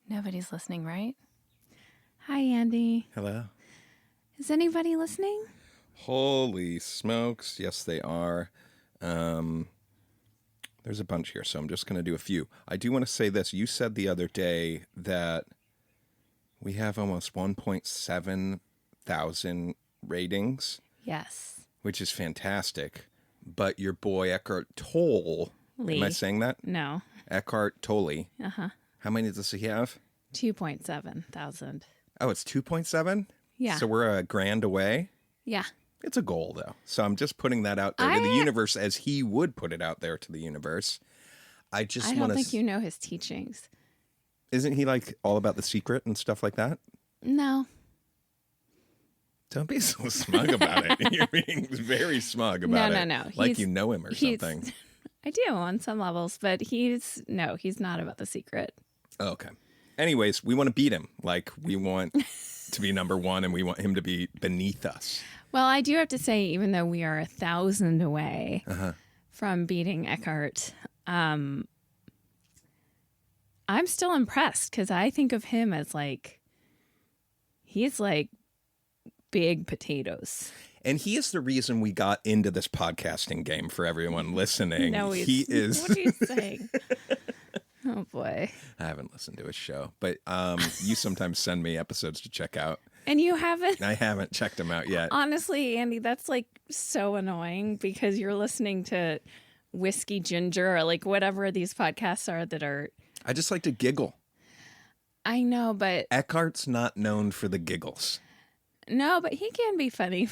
Nobody's listening, right? Hi, Andy. Hello. Is anybody listening? Holy smokes. Yes, they are. There's a bunch here, so I'm just going to do a few. I do want to say this. You said the other day that we have almost 1.7 thousand ratings. Yes. Which is fantastic. But your boy Eckhart Tolle, am I saying that? No. Eckhart Tolle. Uh-huh. How many does he have? 2.7 thousand. Oh, it's 2.7? Yeah. So we're a grand away? Yeah. It's a goal, though. So I'm just putting that out there to the universe as he would put it out there to the universe. I don't think you know his teachings. Isn't he like all about The Secret and stuff like that? No. Don't be so smug about it. You're being very smug about it. No. Like you know him or something. I do on some levels, but he's not about The Secret. Oh, okay. Anyways, we want to beat him. Like we want to be number one and we want him to be beneath us. Well, I do have to say, even though we are 1,000 away from beating Eckhart, I'm still impressed because I think of him as he's like big potatoes. And he is the reason we got into this podcasting game for everyone listening. No, he is. What are you saying? Oh, boy. I haven't listened to his show, but you sometimes send me episodes to check out. And you haven't? I haven't checked them out yet. Honestly, Andy, that's so annoying because you're listening to Whiskey Ginger or whatever these podcasts are that are... I just like to giggle. I know, but... Eckhart's not known for the giggles. No, but he can be funny.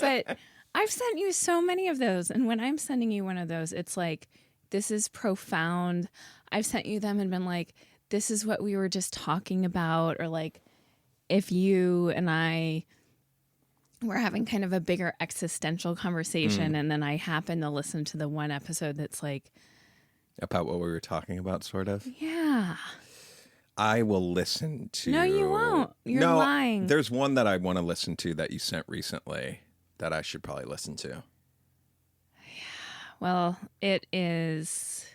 But I've sent you so many of those. And when I'm sending you one of those, it's like, this is profound. I've sent you them and been like, this is what we were just talking about. Or if you and I were having kind of a bigger existential conversation and then I happen to listen to the one episode that's about what we were talking about, sort of? Yeah. I will listen to... No, you won't. You're lying. There's one that I want to listen to that you sent recently that I should probably listen to. Yeah. Well, it is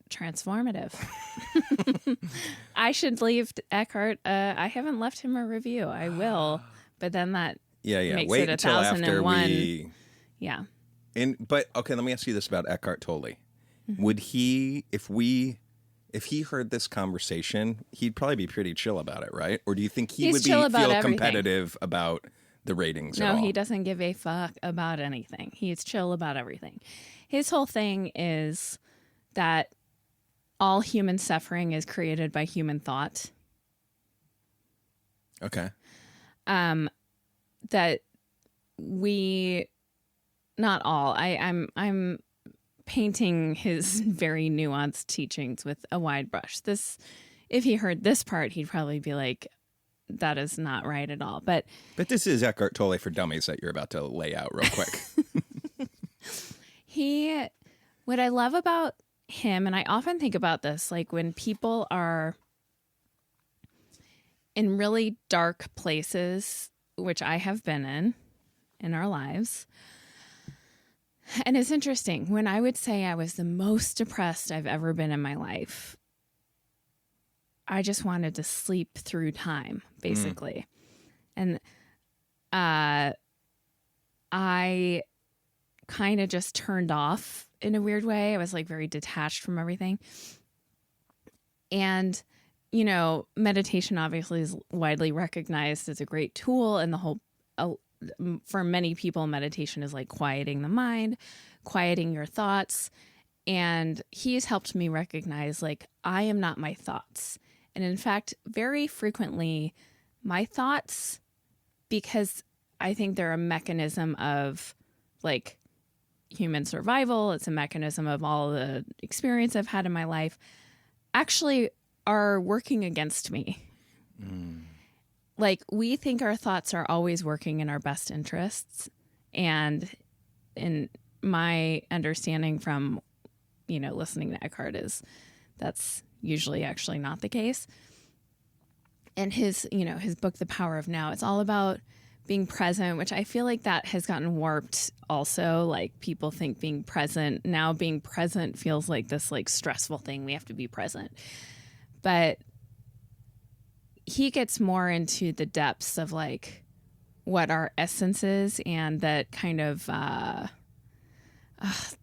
transformative. I should leave Eckhart. I haven't left him a review. I will, but then that makes Wait it until after 1,001. we... Yeah. But okay, let me ask you this about Eckhart Tolle. Would he, if he heard this conversation, he'd probably be pretty chill about it, right? Or do you think he would feel competitive about the ratings at all? No, he doesn't give a fuck about anything. He's chill about everything. His whole thing is that all human suffering is created by human thought. Okay. That we, not all, I'm painting his very nuanced teachings with a wide brush. If he heard this part, he'd probably be like, that is not right at all. But this is Eckhart Tolle for Dummies that you're about to lay out real quick. What I love about him, and I often think about this, when people are in really dark places, which I have been in our lives. And it's interesting. When I would say I was the most depressed I've ever been in my life, I just wanted to sleep through time, basically. And I kind of just turned off in a weird way. I was very detached from everything. And, meditation obviously is widely recognized as a great tool. And for many people, meditation is quieting the mind, quieting your thoughts. And he's helped me recognize I am not my thoughts. And in fact, very frequently my thoughts, because I think they're a mechanism of human survival. It's a mechanism of all the experience I've had in my life, actually are working against me. We think our thoughts are always working in our best interests. And in my understanding from, listening to Eckhart is that's usually actually not the case. And his book, The Power of Now, it's all about being present, which I feel like that has gotten warped also. Like people think being present feels like this like stressful thing. We have to be present. But he gets more into the depths of like what our essence is, and that kind of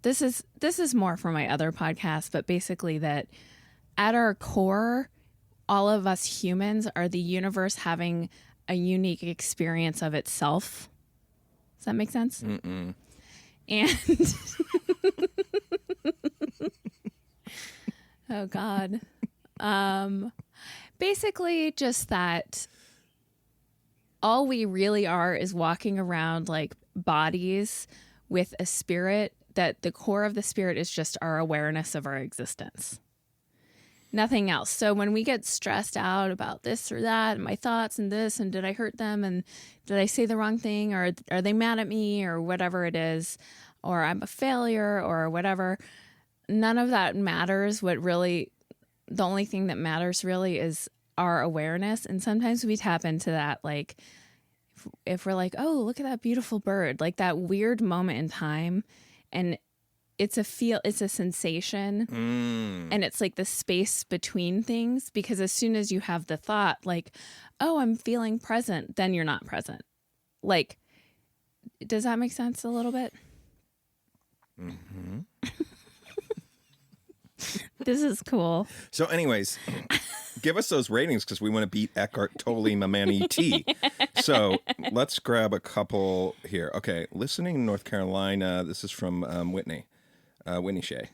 this is more for my other podcast, but basically that at our core, all of us humans are the universe having a unique experience of itself. Does that make sense? Mm-mm. And oh God. Basically just that all we really are is walking around like bodies with a spirit, that the core of the spirit is just our awareness of our existence. Nothing else. So when we get stressed out about this or that, and my thoughts and this, and did I hurt them, and did I say the wrong thing, or are they mad at me, or whatever it is, or I'm a failure, or whatever, none of that matters. The only thing that matters really is our awareness. And sometimes we tap into that, like if we're like, oh, look at that beautiful bird, like that weird moment in time, and it's a sensation, and it's like the space between things, because as soon as you have the thought like, oh, I'm feeling present, then you're not present. Like, does that make sense a little bit? Mm-hmm. This is cool. So anyways, give us those ratings because we want to beat Eckhart Tolle, my man E.T. So let's grab a couple here. Okay, listening in North Carolina. This is from Whitney Shea.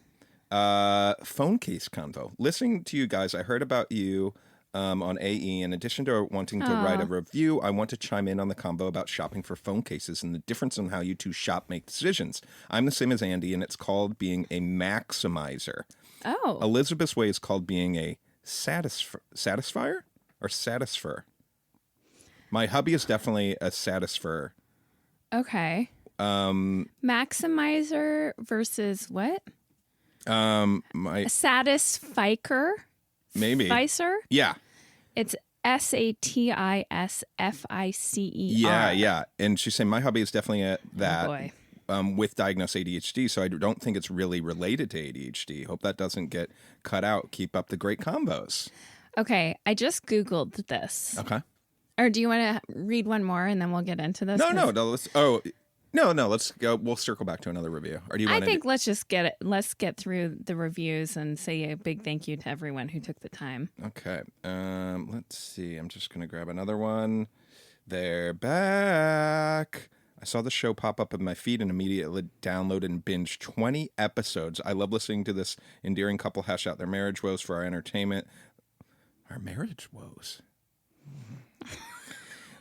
Phone case convo. Listening to you guys, I heard about you on AE. In addition to wanting to write a review, I want to chime in on the convo about shopping for phone cases and the difference in how you two shop make decisions. I'm the same as Andy, and it's called being a maximizer. Oh. Elizabeth's way is called being a satisfier or satisfer. My hubby is definitely a satisfer. Okay. Maximizer versus what? My a satisficer? Maybe. Ficer? Yeah. It's SATISFICER. Yeah. And she's saying my hubby is definitely that. Oh boy. With diagnosed ADHD, so I don't think it's really related to ADHD. Hope that doesn't get cut out. Keep up the great combos. Okay, I just Googled this. Okay. Or do you want to read one more and then we'll get into this? No. Let's go. We'll circle back to another review. Or do you want I think let's just get it. Let's get through the reviews and say a big thank you to everyone who took the time. Okay. Let's see. I'm just gonna grab another one. They're back. I saw the show pop up in my feed and immediately downloaded and binged 20 episodes. I love listening to this endearing couple hash out their marriage woes for our entertainment. Our marriage woes.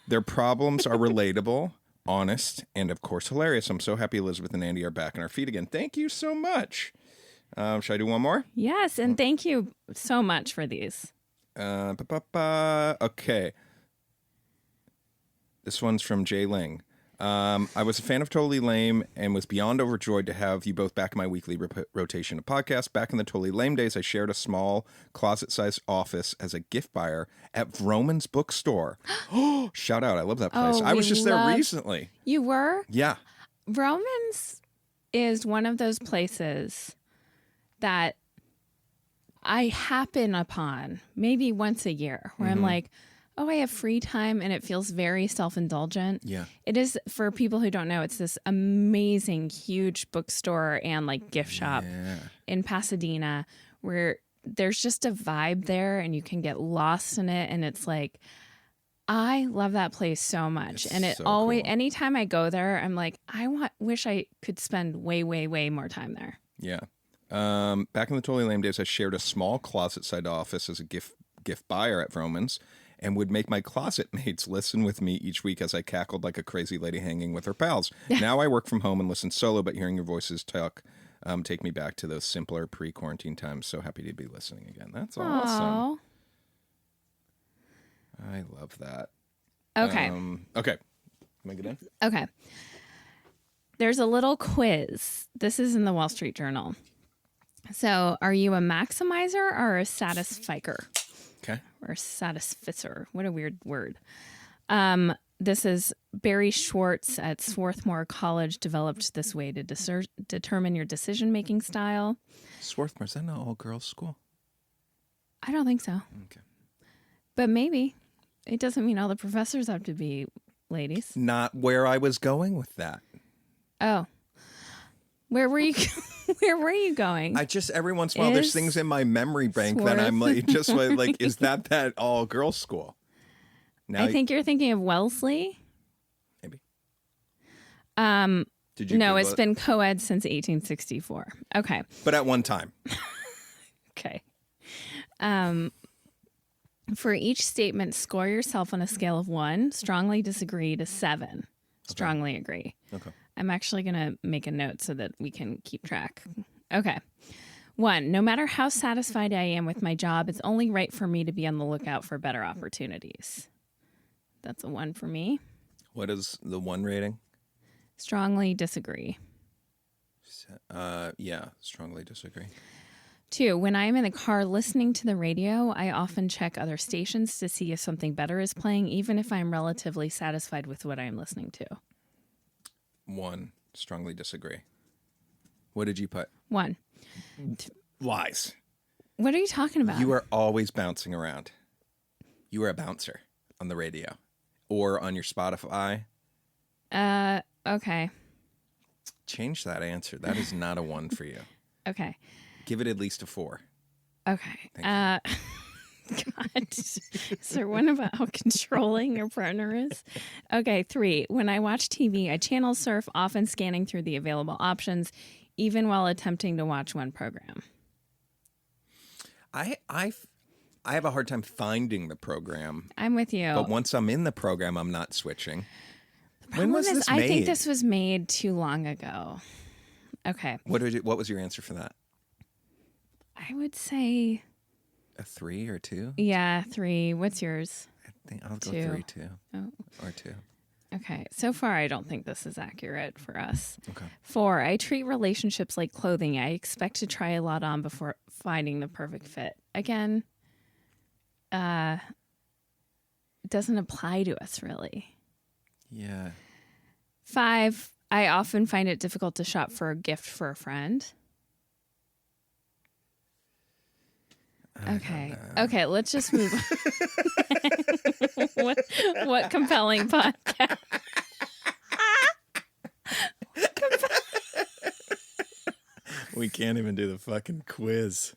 Their problems are relatable, honest, and of course hilarious. I'm so happy Elizabeth and Andy are back on our feet again. Thank you so much. Should I do one more? Yes, and thank you so much for these. Okay. This one's from Jay Ling. I was a fan of Totally Lame and was beyond overjoyed to have you both back in my weekly rotation of podcasts. Back in the Totally Lame days, I shared a small closet-sized office as a gift buyer at Vroman's bookstore. Oh, shout out. I love that place. I was just there recently. You were? Yeah. Vroman's is one of those places that I happen upon maybe once a year where I'm like, oh, I have free time, and it feels very self-indulgent. Yeah. It is, for people who don't know, it's this amazing, huge bookstore and like gift shop in Pasadena where there's just a vibe there and you can get lost in it. And it's like, I love that place so much. And it always, anytime I go there, I'm like, wish I could spend way, way, way more time there. Yeah. Back in the Totally Lame days, I shared a small closet-side office as a gift buyer at Vroman's, and would make my closet mates listen with me each week as I cackled like a crazy lady hanging with her pals. Now I work from home and listen solo, but hearing your voices take me back to those simpler pre-quarantine times. So happy to be listening again. That's awesome. I love that. Okay. Okay. Can I get in? Okay. There's a little quiz. This is in the Wall Street Journal. So, are you a maximizer or a satisfier? Okay. Or satisficer? What a weird word. This is Barry Schwartz at Swarthmore College developed this way to determine your decision-making style. Swarthmore, is that an all-girls school? I don't think so. Okay. But maybe. It doesn't mean all the professors have to be ladies. Not where I was going with that. Oh. Where were you Where were you going? I just, every once in a while, there's things in my memory bank that I'm like, just like, is that all-girls school? Now I think you're thinking of Wellesley. Maybe. Did you? No, it's been co-ed since 1864. Okay. But at one time. Okay. For each statement, score yourself on a scale of 1, strongly disagree, to 7, strongly agree. Okay. I'm actually going to make a note so that we can keep track. Okay. 1, no matter how satisfied I am with my job, it's only right for me to be on the lookout for better opportunities. That's a 1 for me. What is the 1 rating? Strongly disagree. Yeah, strongly disagree. 2, when I am in the car listening to the radio, I often check other stations to see if something better is playing, even if I'm relatively satisfied with what I am listening to. 1, strongly disagree. What did you put? 1. Lies. What are you talking about? You are always bouncing around. You are a bouncer on the radio or on your Spotify. Okay. Change that answer. That is not a 1 for you. Okay. Give it at least a 4. Okay. God. Is there one about how controlling your partner is? Okay. 3, when I watch TV, I channel surf, often scanning through the available options, even while attempting to watch one program. I have a hard time finding the program. I'm with you. But once I'm in the program, I'm not switching. When was this made? I think this was made too long ago. Okay. What was your answer for that? I would say a 3 or 2. Yeah, 3. What's yours? I think I'll go 2. 3 too. Oh. Or 2. Okay. So far, I don't think this is accurate for us. Okay. 4, I treat relationships like clothing. I expect to try a lot on before finding the perfect fit. Again, it doesn't apply to us really. Yeah. 5, I often find it difficult to shop for a gift for a friend. Okay, let's just move on. What compelling podcast. We can't even do the fucking quiz.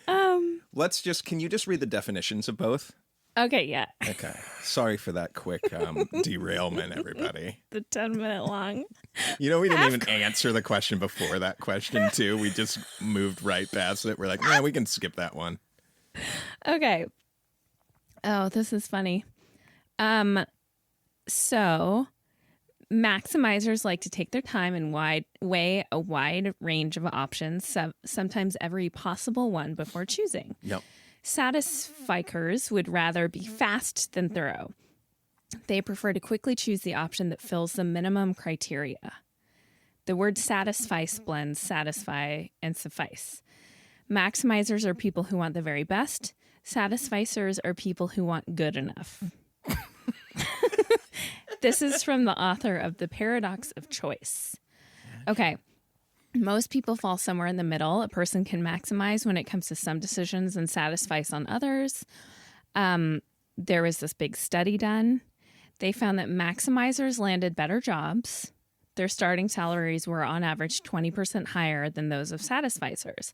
Can you just read the definitions of both? Okay, yeah. Okay. Sorry for that quick derailment, everybody. The 10-minute long. We didn't even answer the question before that question, too. We just moved right past it. We're like, yeah, we can skip that one. Okay. Oh, this is funny. So maximizers like to take their time and weigh a wide range of options, sometimes every possible one before choosing. Yep. Satisfiers would rather be fast than thorough. They prefer to quickly choose the option that fills the minimum criteria. The word satisfice blends satisfy and suffice. Maximizers are people who want the very best. Satisficers are people who want good enough. This is from the author of The Paradox of Choice. Okay. Most people fall somewhere in the middle. A person can maximize when it comes to some decisions and satisfice on others. There was this big study done. They found that maximizers landed better jobs. Their starting salaries were on average 20% higher than those of satisficers.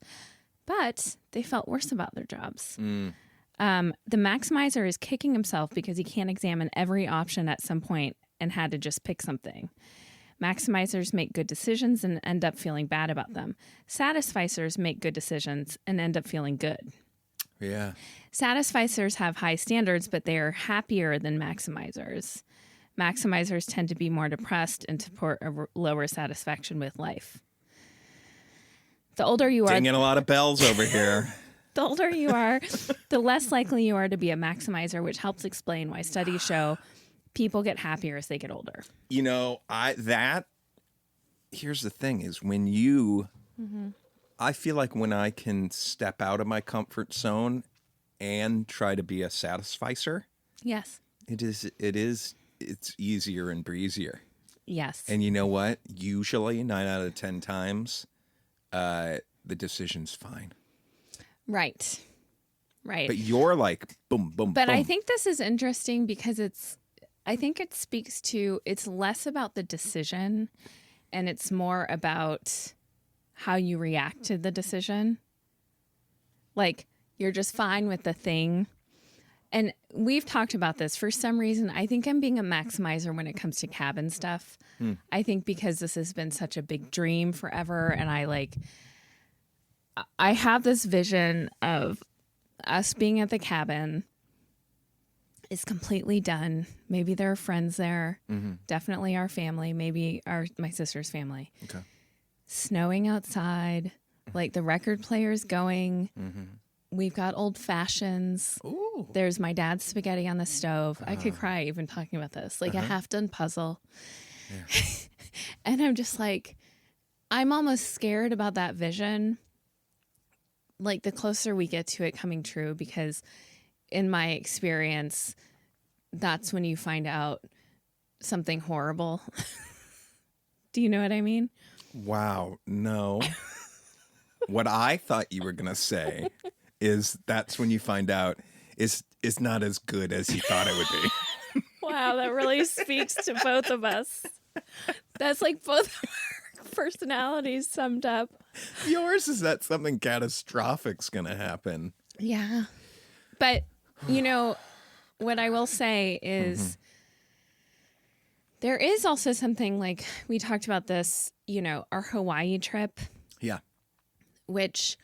But they felt worse about their jobs. The maximizer is kicking himself because he can't examine every option at some point and had to just pick something. Maximizers make good decisions and end up feeling bad about them. Satisficers make good decisions and end up feeling good. Yeah. Satisficers have high standards, but they are happier than maximizers. Maximizers tend to be more depressed and to report a lower satisfaction with life. The older you are... Dinging a lot of bells over here. The older you are, the less likely you are to be a maximizer, which helps explain why studies show people get happier as they get older. Here's the thing is when you, I feel like when I can step out of my comfort zone and try to be a satisficer, Yes. it's easier and breezier. Yes. And you know what? Usually 9 out of 10 times, the decision's fine. Right. Right. But you're like, boom, boom, But boom. I think this is interesting because I think it speaks to, it's less about the decision and it's more about how you react to the decision. Like, you're just fine with the thing. And we've talked about this. For some reason, I think I'm being a maximizer when it comes to cabin stuff. I think because this has been such a big dream forever. And I have this vision of us being at the cabin. Is completely done. Maybe there are friends there. Definitely our family. Maybe my sister's family. Okay. Snowing outside, like the record player's going. We've got old fashions. Ooh. There's my dad's spaghetti on the stove. I could cry even talking about this. Like a half-done puzzle. Yeah. And I'm just like, I'm almost scared about that vision. Like the closer we get to it coming true, because in my experience, that's when you find out something horrible. Do you know what I mean? Wow. No. What I thought you were going to say is that's when you find out it's not as good as you thought it would be. Wow, that really speaks to both of us. That's like both of our personalities summed up. Yours is that something catastrophic's going to happen. Yeah. But, what I will say is there is also something like we talked about this, our Hawaii trip. Yeah. Which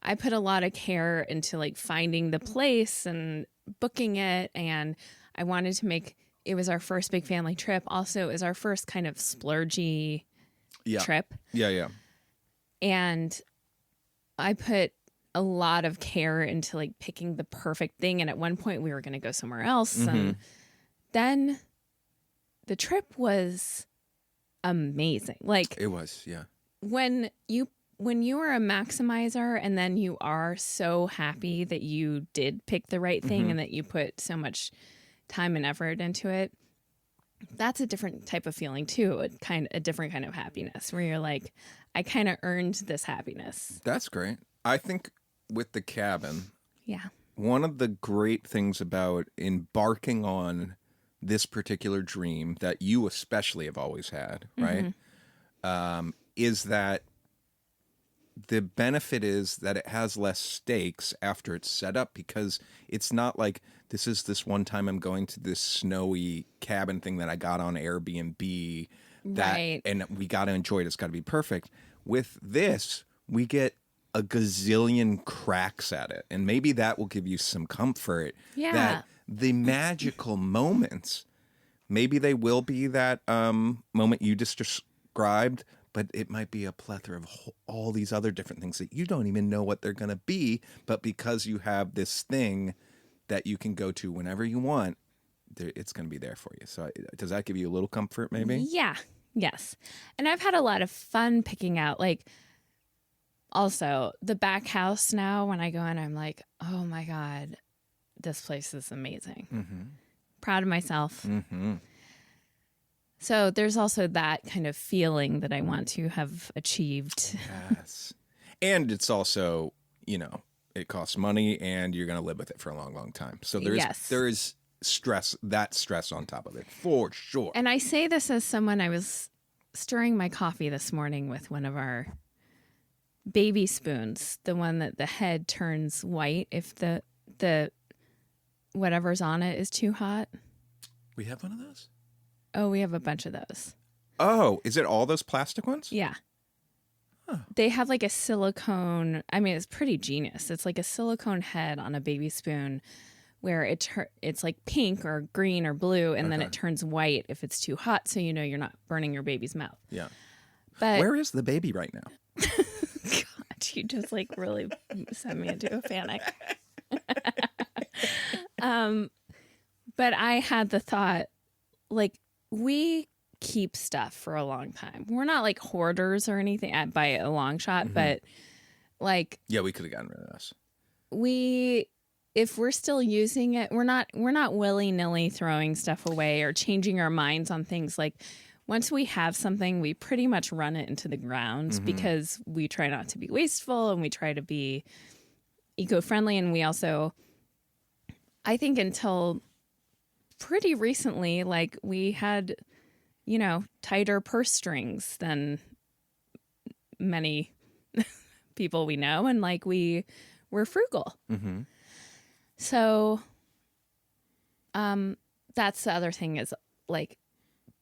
I put a lot of care into like finding the place and booking it. And I wanted to it was our first big family trip. Also, it was our first kind of splurgy trip. Yeah, yeah. And I put a lot of care into like picking the perfect thing. And at one point we were going to go somewhere else. And then the trip was amazing. Like it was, yeah. When you are a maximizer and then you are so happy that you did pick the right thing and that you put so much time and effort into it, that's a different type of feeling too. A different kind of happiness where you're like, I kind of earned this happiness. That's great. I think with the cabin, yeah, one of the great things about embarking on this particular dream that you especially have always had, right, is that the benefit is that it has less stakes after it's set up, because it's not like this one time I'm going to this snowy cabin thing that I got on Airbnb and we got to enjoy it. It's got to be perfect. With this, we get a gazillion cracks at it. And maybe that will give you some comfort that the magical moments, maybe they will be that moment you just described, but it might be a plethora of all these other different things that you don't even know what they're going to be. But because you have this thing that you can go to whenever you want, it's going to be there for you. So does that give you a little comfort maybe? Yeah. Yes. And I've had a lot of fun picking out, like, also the back house now when I go in, I'm like, oh my God, this place is amazing. Proud of myself. So there's also that kind of feeling that I want to have achieved. Yes. And it's also, it costs money and you're going to live with it for a long, long time. So there is stress on top of it for sure. And I say this as someone, I was stirring my coffee this morning with one of our baby spoons, the one that the head turns white if the whatever's on it is too hot. We have one of those? Oh, we have a bunch of those. Oh, is it all those plastic ones? Yeah. Huh. They have like a silicone. I mean, it's pretty genius. It's like a silicone head on a baby spoon where it's like pink or green or blue, and then it turns white if it's too hot, so you're not burning your baby's mouth. Yeah. But where is the baby right now? God, you just like really sent me into a panic. But I had the thought, like, we keep stuff for a long time. We're not like hoarders or anything by a long shot, but Like, yeah, we could have gotten rid of this. If we're still using it, we're not willy-nilly throwing stuff away or changing our minds on things. Like, once we have something, we pretty much run it into the ground because we try not to be wasteful and we try to be eco-friendly. And we also, I think until pretty recently, like, we had, tighter purse strings than many people we know. And like, we were frugal. Mm-hmm. So, that's the other thing is like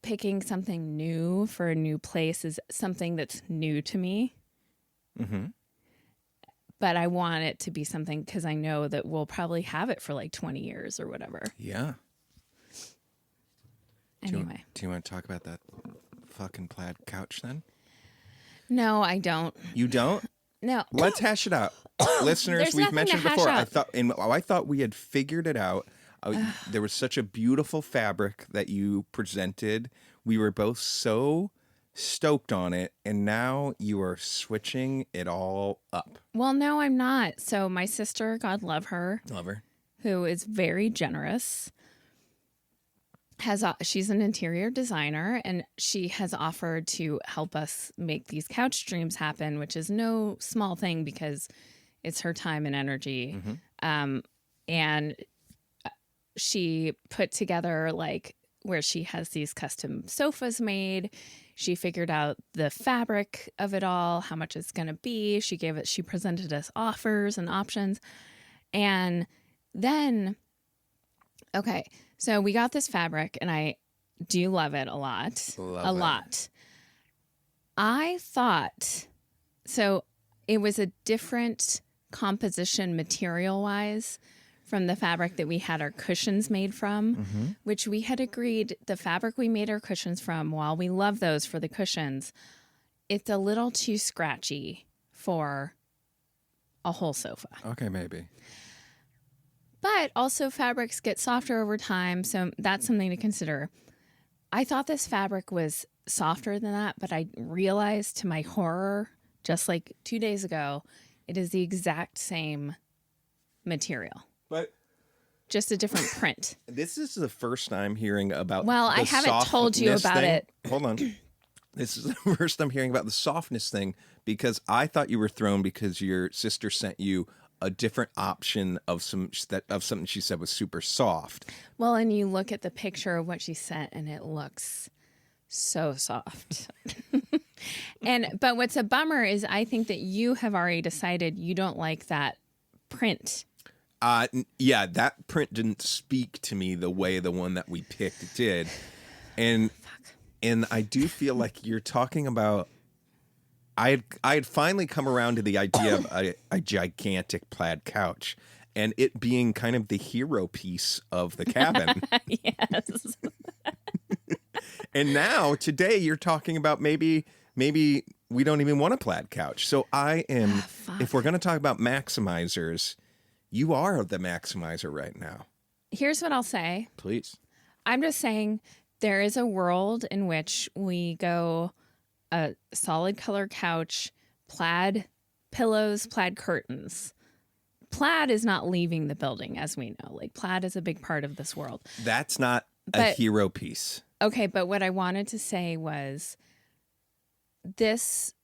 picking something new for a new place is something that's new to me. Mm-hmm. But I want it to be something because I know that we'll probably have it for like 20 years or whatever. Yeah. Anyway. Do you want to talk about that fucking plaid couch then? No, I don't. You don't? No. Let's hash it out. Listeners, we've mentioned before, I thought we had figured it out. There was such a beautiful fabric that you presented. We were both so stoked on it, and now you are switching it all up. Well, no, I'm not. So my sister, God love her, who is very generous, she's an interior designer, and she has offered to help us make these couch dreams happen, which is no small thing because it's her time and energy. Mm-hmm. And she put together like where she has these custom sofas made. She figured out the fabric of it all, how much it's going to be. She presented us offers and options. And then, okay, so we got this fabric and I do love it a lot. Lot. I thought, so it was a different composition material-wise from the fabric that we had our cushions made from, which we had agreed the fabric we made our cushions from, while we love those for the cushions, it's a little too scratchy for a whole sofa. Okay, maybe. But also fabrics get softer over time, so that's something to consider. I thought this fabric was softer than that, but I realized to my horror, just like 2 days ago, it is the exact same material. But just a different print. This is the first time hearing about I haven't told you about it. Hold on. This is the first I'm hearing about the softness thing because I thought you were thrown because your sister sent you a different option of something she said was super soft. Well, and you look at the picture of what she sent and it looks so soft. But what's a bummer is I think that you have already decided you don't like that print. Yeah, that print didn't speak to me the way the one that we picked did. And I do feel like you're talking about I had finally come around to the idea of a gigantic plaid couch and it being kind of the hero piece of the cabin. Yes. And now today you're talking about maybe we don't even want a plaid couch. So I am if we're going to talk about maximizers, you are the maximizer right now. Here's what I'll say. Please. I'm just saying there is a world in which we go a solid color couch, plaid pillows, plaid curtains. Plaid is not leaving the building, as we know. Like, plaid is a big part of this world. That's not a hero piece. Okay, but what I wanted to say was this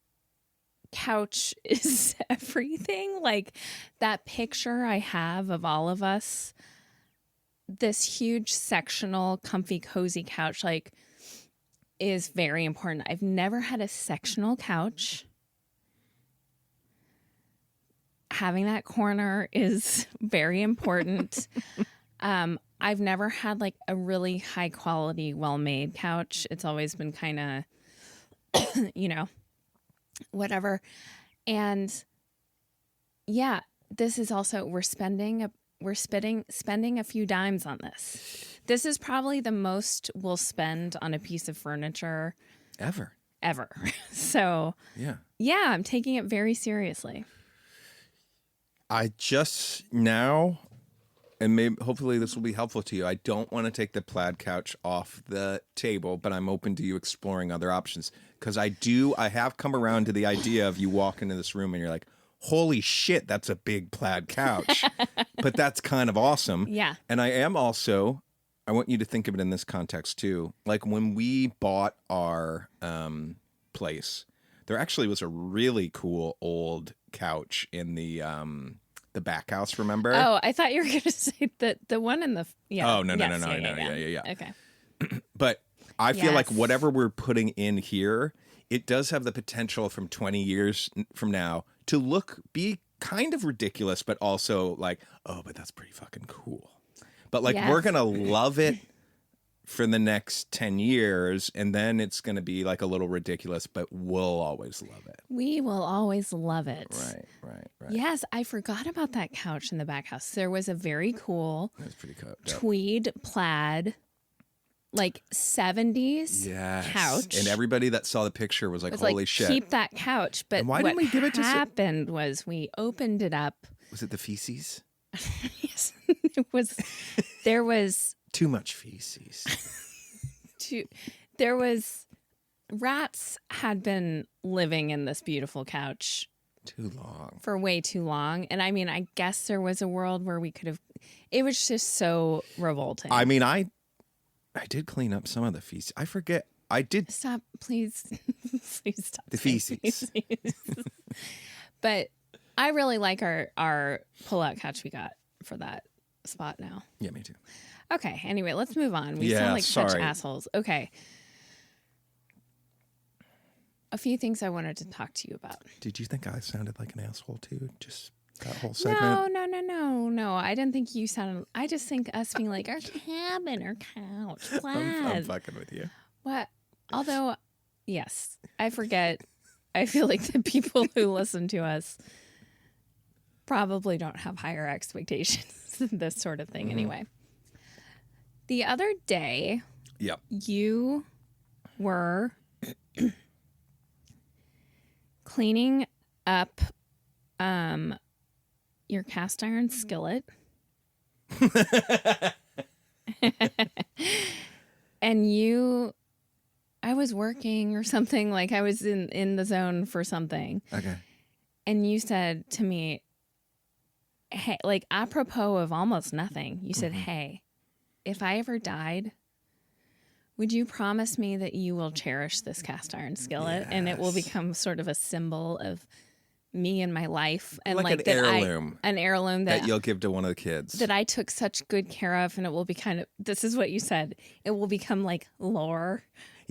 couch is everything. Like, that picture I have of all of us, this huge sectional, comfy, cozy couch, like, is very important. I've never had a sectional couch. Having that corner is very important. I've never had like a really high quality, well-made couch. It's always been kind of, whatever. And yeah, this is also, we're spending a few dimes on this. This is probably the most we'll spend on a piece of furniture ever. So yeah, I'm taking it very seriously. I just now, and maybe hopefully this will be helpful to you, I don't want to take the plaid couch off the table, but I'm open to you exploring other options because I have come around to the idea of you walk into this room and you're like, holy shit, that's a big plaid couch. But that's kind of awesome. Yeah. And I want you to think of it in this context too. Like when we bought our place, there actually was a really cool old couch in the back house, remember? Oh, I thought you were going to say the one in the... Yeah. Oh, no. Yeah. Okay. But I feel like whatever we're putting in here, it does have the potential from 20 years from now to be kind of ridiculous, but also like, oh, but that's pretty fucking cool. But like, we're going to love it for the next 10 years, and then it's going to be like a little ridiculous, but we'll always love it. We will always love it. Right. Yes, I forgot about that couch in the back house. There was a very cool tweed plaid, like 70s couch. And everybody that saw the picture was like, holy shit. Keep that couch. But and why didn't we give it to... What happened was we opened it up. Was it the feces? Yes. There was... Too much feces. There was... Rats had been living in this beautiful couch too long. For way too long. And I mean, I guess there was a world where we could have... It was just so revolting. I mean, I did clean up some of the feces. I forget. I did. Stop, please. Please stop. The feces. But I really like our pull-out couch we got for that spot now. Yeah, me too. Okay, anyway, let's move on. We sound like such assholes. Okay. A few things I wanted to talk to you about. Did you think I sounded like an asshole too? Just that whole segment? No. I didn't think you sounded... I just think us being like, our cabin, our couch, plaid. I'm fucking with you. What? Although, yes, I forget. I feel like the people who listen to us probably don't have higher expectations than this sort of thing anyway. The other day, you were cleaning up your cast iron skillet. And I was working or something, like I was in the zone for something. Okay. And you said to me, hey, like apropos of almost nothing, you said, hey, if I ever died, would you promise me that you will cherish this cast iron skillet and it will become sort of a symbol of me and my life, and like an heirloom, that you'll give to one of the kids that I took such good care of, and it will be kind of, this is what you said, it will become like lore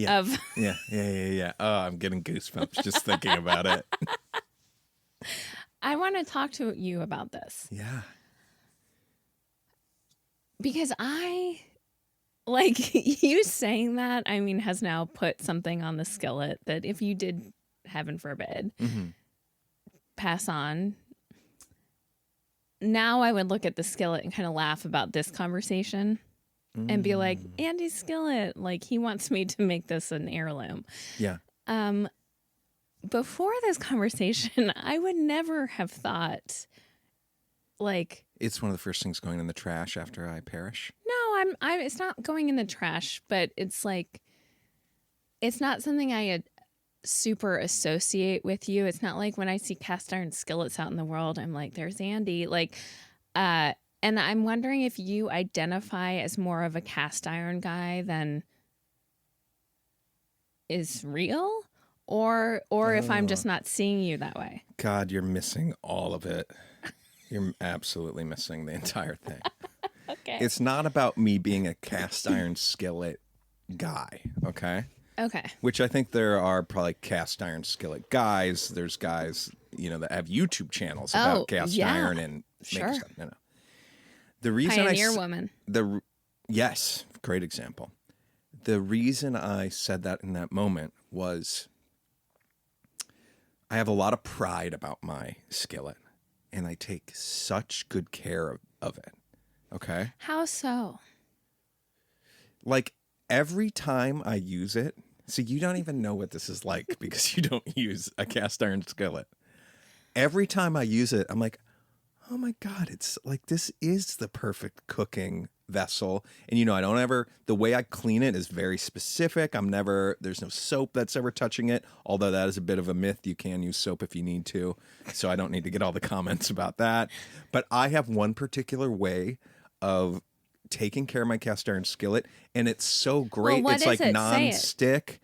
of yeah. Oh, I'm getting goosebumps just thinking about it. I want to talk to you about this. Yeah. Because you saying that, I mean, has now put something on the skillet that if you did, heaven forbid, pass on, now I would look at the skillet and kind of laugh about this conversation and be like, Andy's skillet, like he wants me to make this an heirloom. Yeah. Before this conversation, I would never have thought, like, it's one of the first things going in the trash after I perish. No, I'm. It's not going in the trash, but it's like, it's not something I super associate with you. It's not like when I see cast iron skillets out in the world, I'm like, there's Andy. Like, and I'm wondering if you identify as more of a cast iron guy than is real. Or if I'm just not seeing you that way. God, you're missing all of it. You're absolutely missing the entire thing. Okay. It's not about me being a cast iron skillet guy, okay? Okay. Which I think there are probably cast iron skillet guys. There's guys, that have YouTube channels about cast iron and make stuff. No. The reason Pioneer woman. Yes, great example. The reason I said that in that moment was I have a lot of pride about my skillet, and I take such good care of it. Okay? How so? Like, every time I use it, so you don't even know what this is like because you don't use a cast iron skillet. Every time I use it, I'm like, oh my God, it's like, this is the perfect cooking vessel. And, I don't ever, the way I clean it is very specific. There's no soap that's ever touching it. Although that is a bit of a myth. You can use soap if you need to. So I don't need to get all the comments about that. But I have one particular way of taking care of my cast iron skillet. And it's so great. Well, it's like non-stick.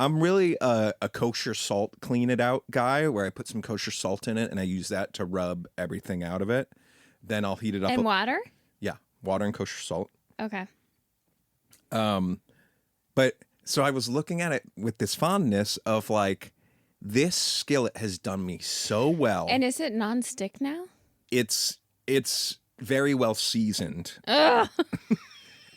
I'm really a kosher salt clean it out guy where I put some kosher salt in it and I use that to rub everything out of it. Then I'll heat it up. And water? Yeah, water and kosher salt. Okay. But so I was looking at it with this fondness of like, this skillet has done me so well. And is it non-stick now? It's very well seasoned. Ugh.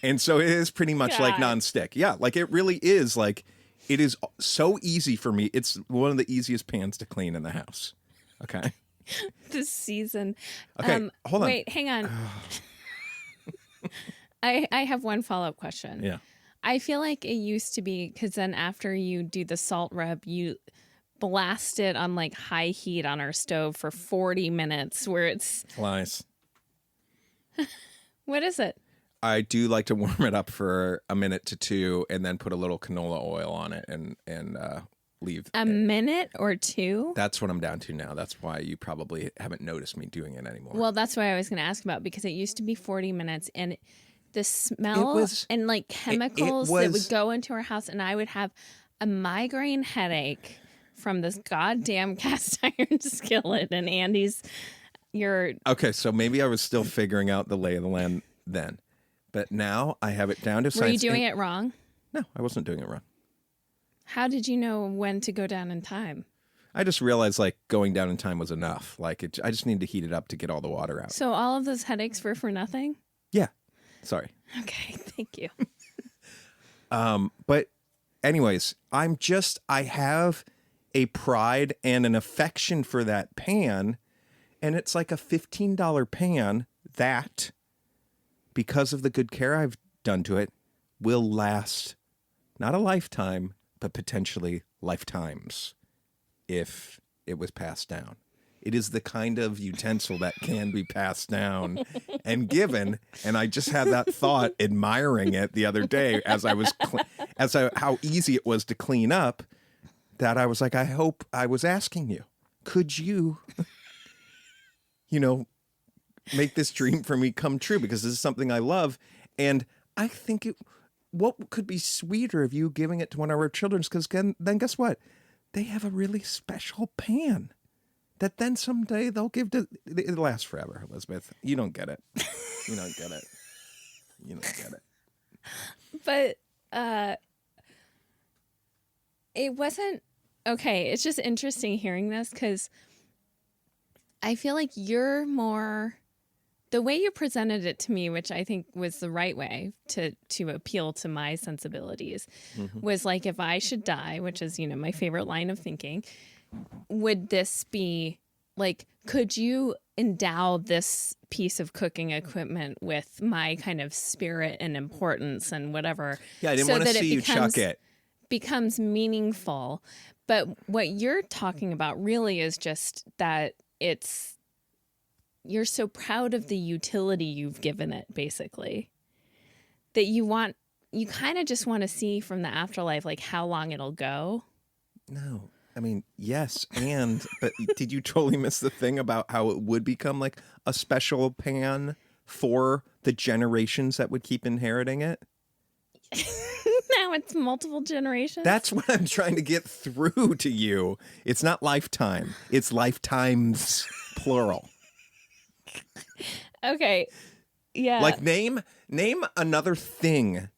And so it is pretty much like non-stick. Yeah, like it really is like, it is so easy for me. It's one of the easiest pans to clean in the house. Okay. This season. Okay, hold on. Wait, hang on. I have one follow-up question. Yeah. I feel like it used to be, because then after you do the salt rub, you blast it on like high heat on our stove for 40 minutes where it's... Lies. What is it? I do like to warm it up for a minute to two and then put a little canola oil on it and leave. A minute or two? That's what I'm down to now. That's why you probably haven't noticed me doing it anymore. Well, that's what I was going to ask about, because it used to be 40 minutes and the smell and like chemicals that would go into our house, and I would have a migraine headache from this goddamn cast iron skillet. And Andy's, okay, so maybe I was still figuring out the lay of the land then. But now I have it down to science. Were you doing it wrong? No, I wasn't doing it wrong. How did you know when to go down in time? I just realized like going down in time was enough. Like I just needed to heat it up to get all the water out. So all of those headaches were for nothing? Yeah. Sorry. Okay, thank you. But anyways, I have a pride and an affection for that pan, and it's like a $15 pan that, because of the good care I've done to it, will last not a lifetime, but potentially lifetimes if it was passed down. It is the kind of utensil that can be passed down and given. And I just had that thought admiring it the other day as I was, how easy it was to clean up, that I was like, I hope I was asking you, could you, make this dream for me come true, because this is something I love. And I think what could be sweeter of you giving it to one of our children? Because then guess what? They have a really special pan that then someday they'll give to, it lasts forever, Elizabeth. You don't get it. You don't get it. You don't get it. But it wasn't, okay, it's just interesting hearing this, because I feel like you're more, the way you presented it to me, which I think was the right way to appeal to my sensibilities, was like, if I should die, which is, my favorite line of thinking, would this be like, could you endow this piece of cooking equipment with my kind of spirit and importance and whatever? Yeah, I didn't want to see you chuck it. Becomes meaningful. But what you're talking about really is just that you're so proud of the utility you've given it, basically, that you kind of just want to see from the afterlife, like how long it'll go. No, I mean, yes. But did you totally miss the thing about how it would become like a special pan for the generations that would keep inheriting it? Now it's multiple generations. That's what I'm trying to get through to you. It's not lifetime. It's lifetimes, plural. Okay. Yeah. Like name another thing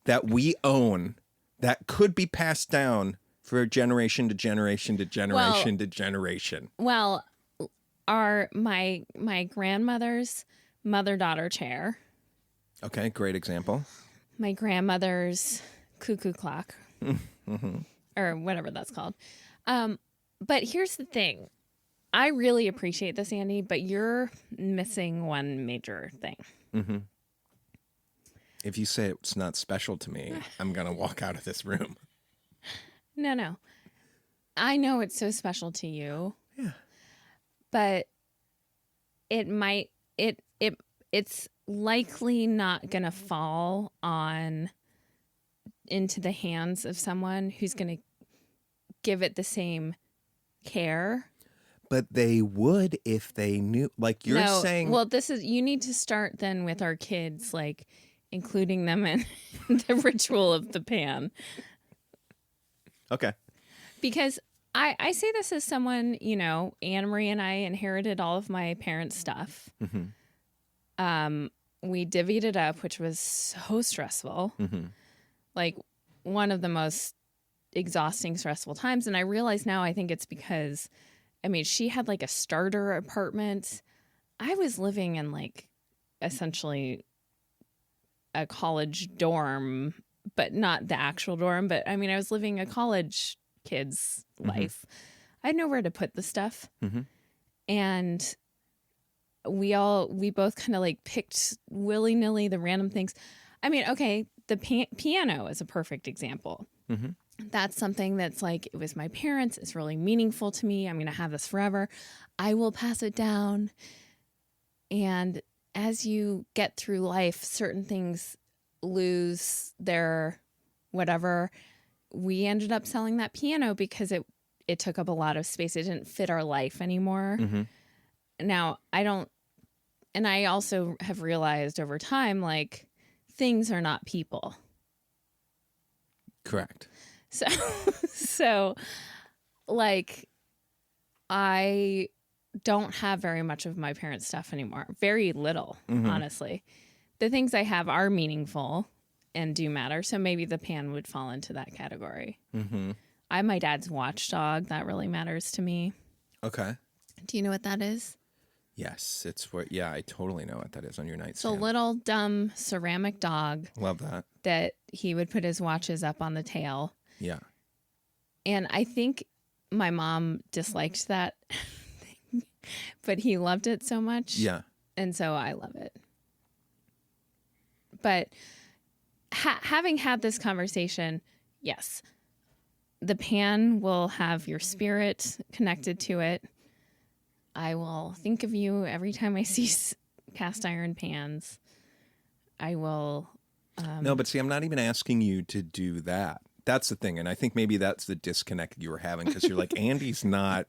that we own that could be passed down for generation to generation to generation to generation. Well, my grandmother's mother-daughter chair. Okay, great example. My grandmother's cuckoo clock. Or whatever that's called. But here's the thing. I really appreciate this, Andy, but you're missing one major thing. Mm-hmm. If you say it's not special to me, I'm going to walk out of this room. No. I know it's so special to you. Yeah. But it's likely not going to fall into the hands of someone who's going to give it the same care. But they would if they knew, like you're saying. Well, you need to start then with our kids, like including them in the ritual of the pan. Okay. Because I say this as someone, Anna Marie and I inherited all of my parents' stuff. Mm-hmm. We divvied it up, which was so stressful. Mm-hmm. Like one of the most exhausting, stressful times. And I realize now, I think it's because, she had like a starter apartment. I was living in like essentially a college dorm, but not the actual dorm. But I was living a college kid's life. I had nowhere to put the stuff. Mm-hmm. And we both kind of like picked willy-nilly the random things. Okay, the piano is a perfect example. Mm-hmm. That's something that's like, it was my parents. It's really meaningful to me. I'm going to have this forever. I will pass it down. And as you get through life, certain things lose their whatever. We ended up selling that piano because it took up a lot of space. It didn't fit our life anymore. Mm-hmm. Now, I also have realized over time, like, things are not people. Correct. So like, I don't have very much of my parents' stuff anymore. Very little, honestly. The things I have are meaningful and do matter. So maybe the pan would fall into that category. Mm-hmm. I'm my dad's watchdog. That really matters to me. Okay. Do you know what that is? Yes, it's what. Yeah, I totally know what that is on your nightstand. It's a little dumb ceramic dog. Love that. That he would put his watches up on the tail. Yeah. And I think my mom disliked that thing, but he loved it so much. Yeah. And so I love it. But having had this conversation, yes, the pan will have your spirit connected to it. I will think of you every time I see cast iron pans. I will. No, but see, I'm not even asking you to do that. That's the thing. And I think maybe that's the disconnect you were having, because you're like, Andy's not,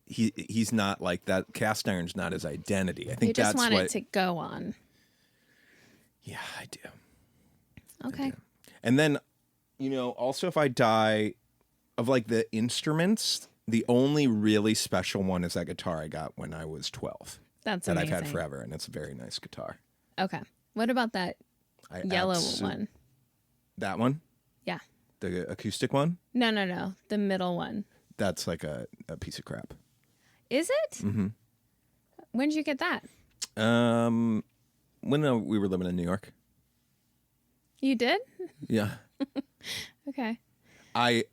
he's not like that. Cast iron's not his identity. I think you just want it to go on. Yeah, I do. Okay. I do. And then, also if I die of like the instruments, the only really special one is that guitar I got when I was 12. That's that amazing. I've had forever, and it's a very nice guitar. Okay. What about that yellow one? That one? Yeah. The acoustic one? No. The middle one. That's like a piece of crap. Is it? Mm-hmm. When did you get that? When we were living in New York. You did? Yeah. Okay. I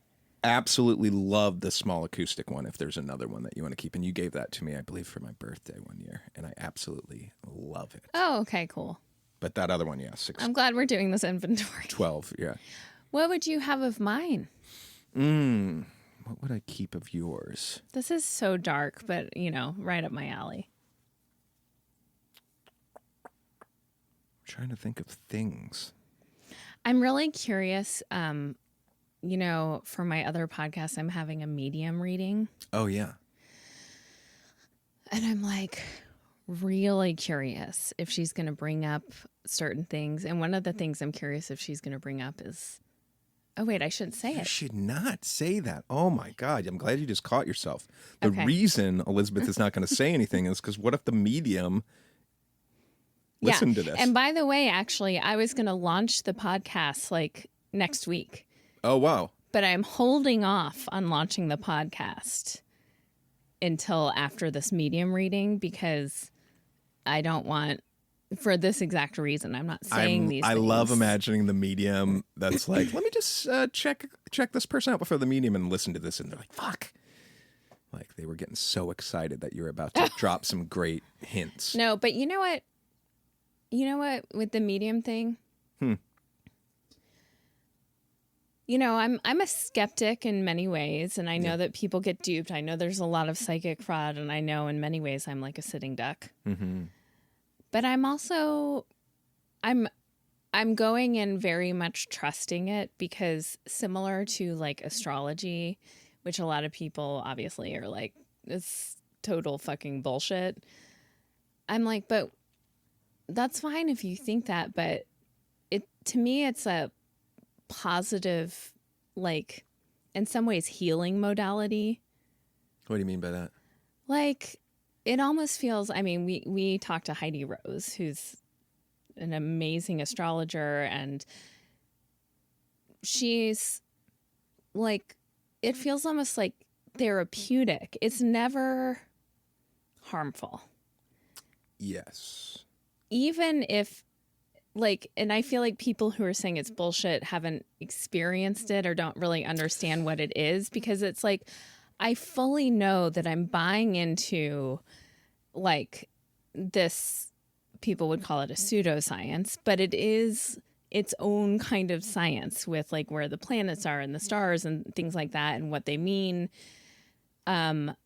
absolutely love the small acoustic one, if there's another one that you want to keep. And you gave that to me, I believe, for my birthday one year. And I absolutely love it. Oh, okay, cool. But that other one, yeah. I'm glad we're doing this inventory. 12, yeah. What would you have of mine? What would I keep of yours? This is so dark, but, right up my alley. I'm trying to think of things. I'm really curious. For my other podcast, I'm having a medium reading. Oh, yeah. And I'm like really curious if she's going to bring up certain things. And one of the things I'm curious if she's going to bring up is, oh, wait, I shouldn't say it. You should not say that. Oh, my God. I'm glad you just caught yourself. The reason Elizabeth is not going to say anything is because what if the medium listened to this? And by the way, actually, I was going to launch the podcast like next week. Oh, wow. But I'm holding off on launching the podcast until after this medium reading, because I don't want, for this exact reason, I'm not saying these things. I love imagining the medium that's like, let me just check this person out before the medium and listen to this. And they're like, fuck. Like they were getting so excited that you were about to drop some great hints. No, but you know what? With the medium thing? I'm a skeptic in many ways, and I know that people get duped. I know there's a lot of psychic fraud, and I know in many ways I'm like a sitting duck. Mm-hmm. But I'm also, I'm going in very much trusting it, because similar to like astrology, which a lot of people obviously are like, it's total fucking bullshit. I'm like, but that's fine if you think that, but to me it's a positive, like, in some ways healing modality. What do you mean by that? Like, it almost feels, I mean, we talked to Heidi Rose, who's an amazing astrologer, and she's like, it feels almost like therapeutic. It's never harmful. Yes. Even if, like, and I feel like people who are saying it's bullshit haven't experienced it or don't really understand what it is, because it's like, I fully know that I'm buying into like this, people would call it a pseudoscience, but it is its own kind of science with like where the planets are and the stars and things like that and what they mean. And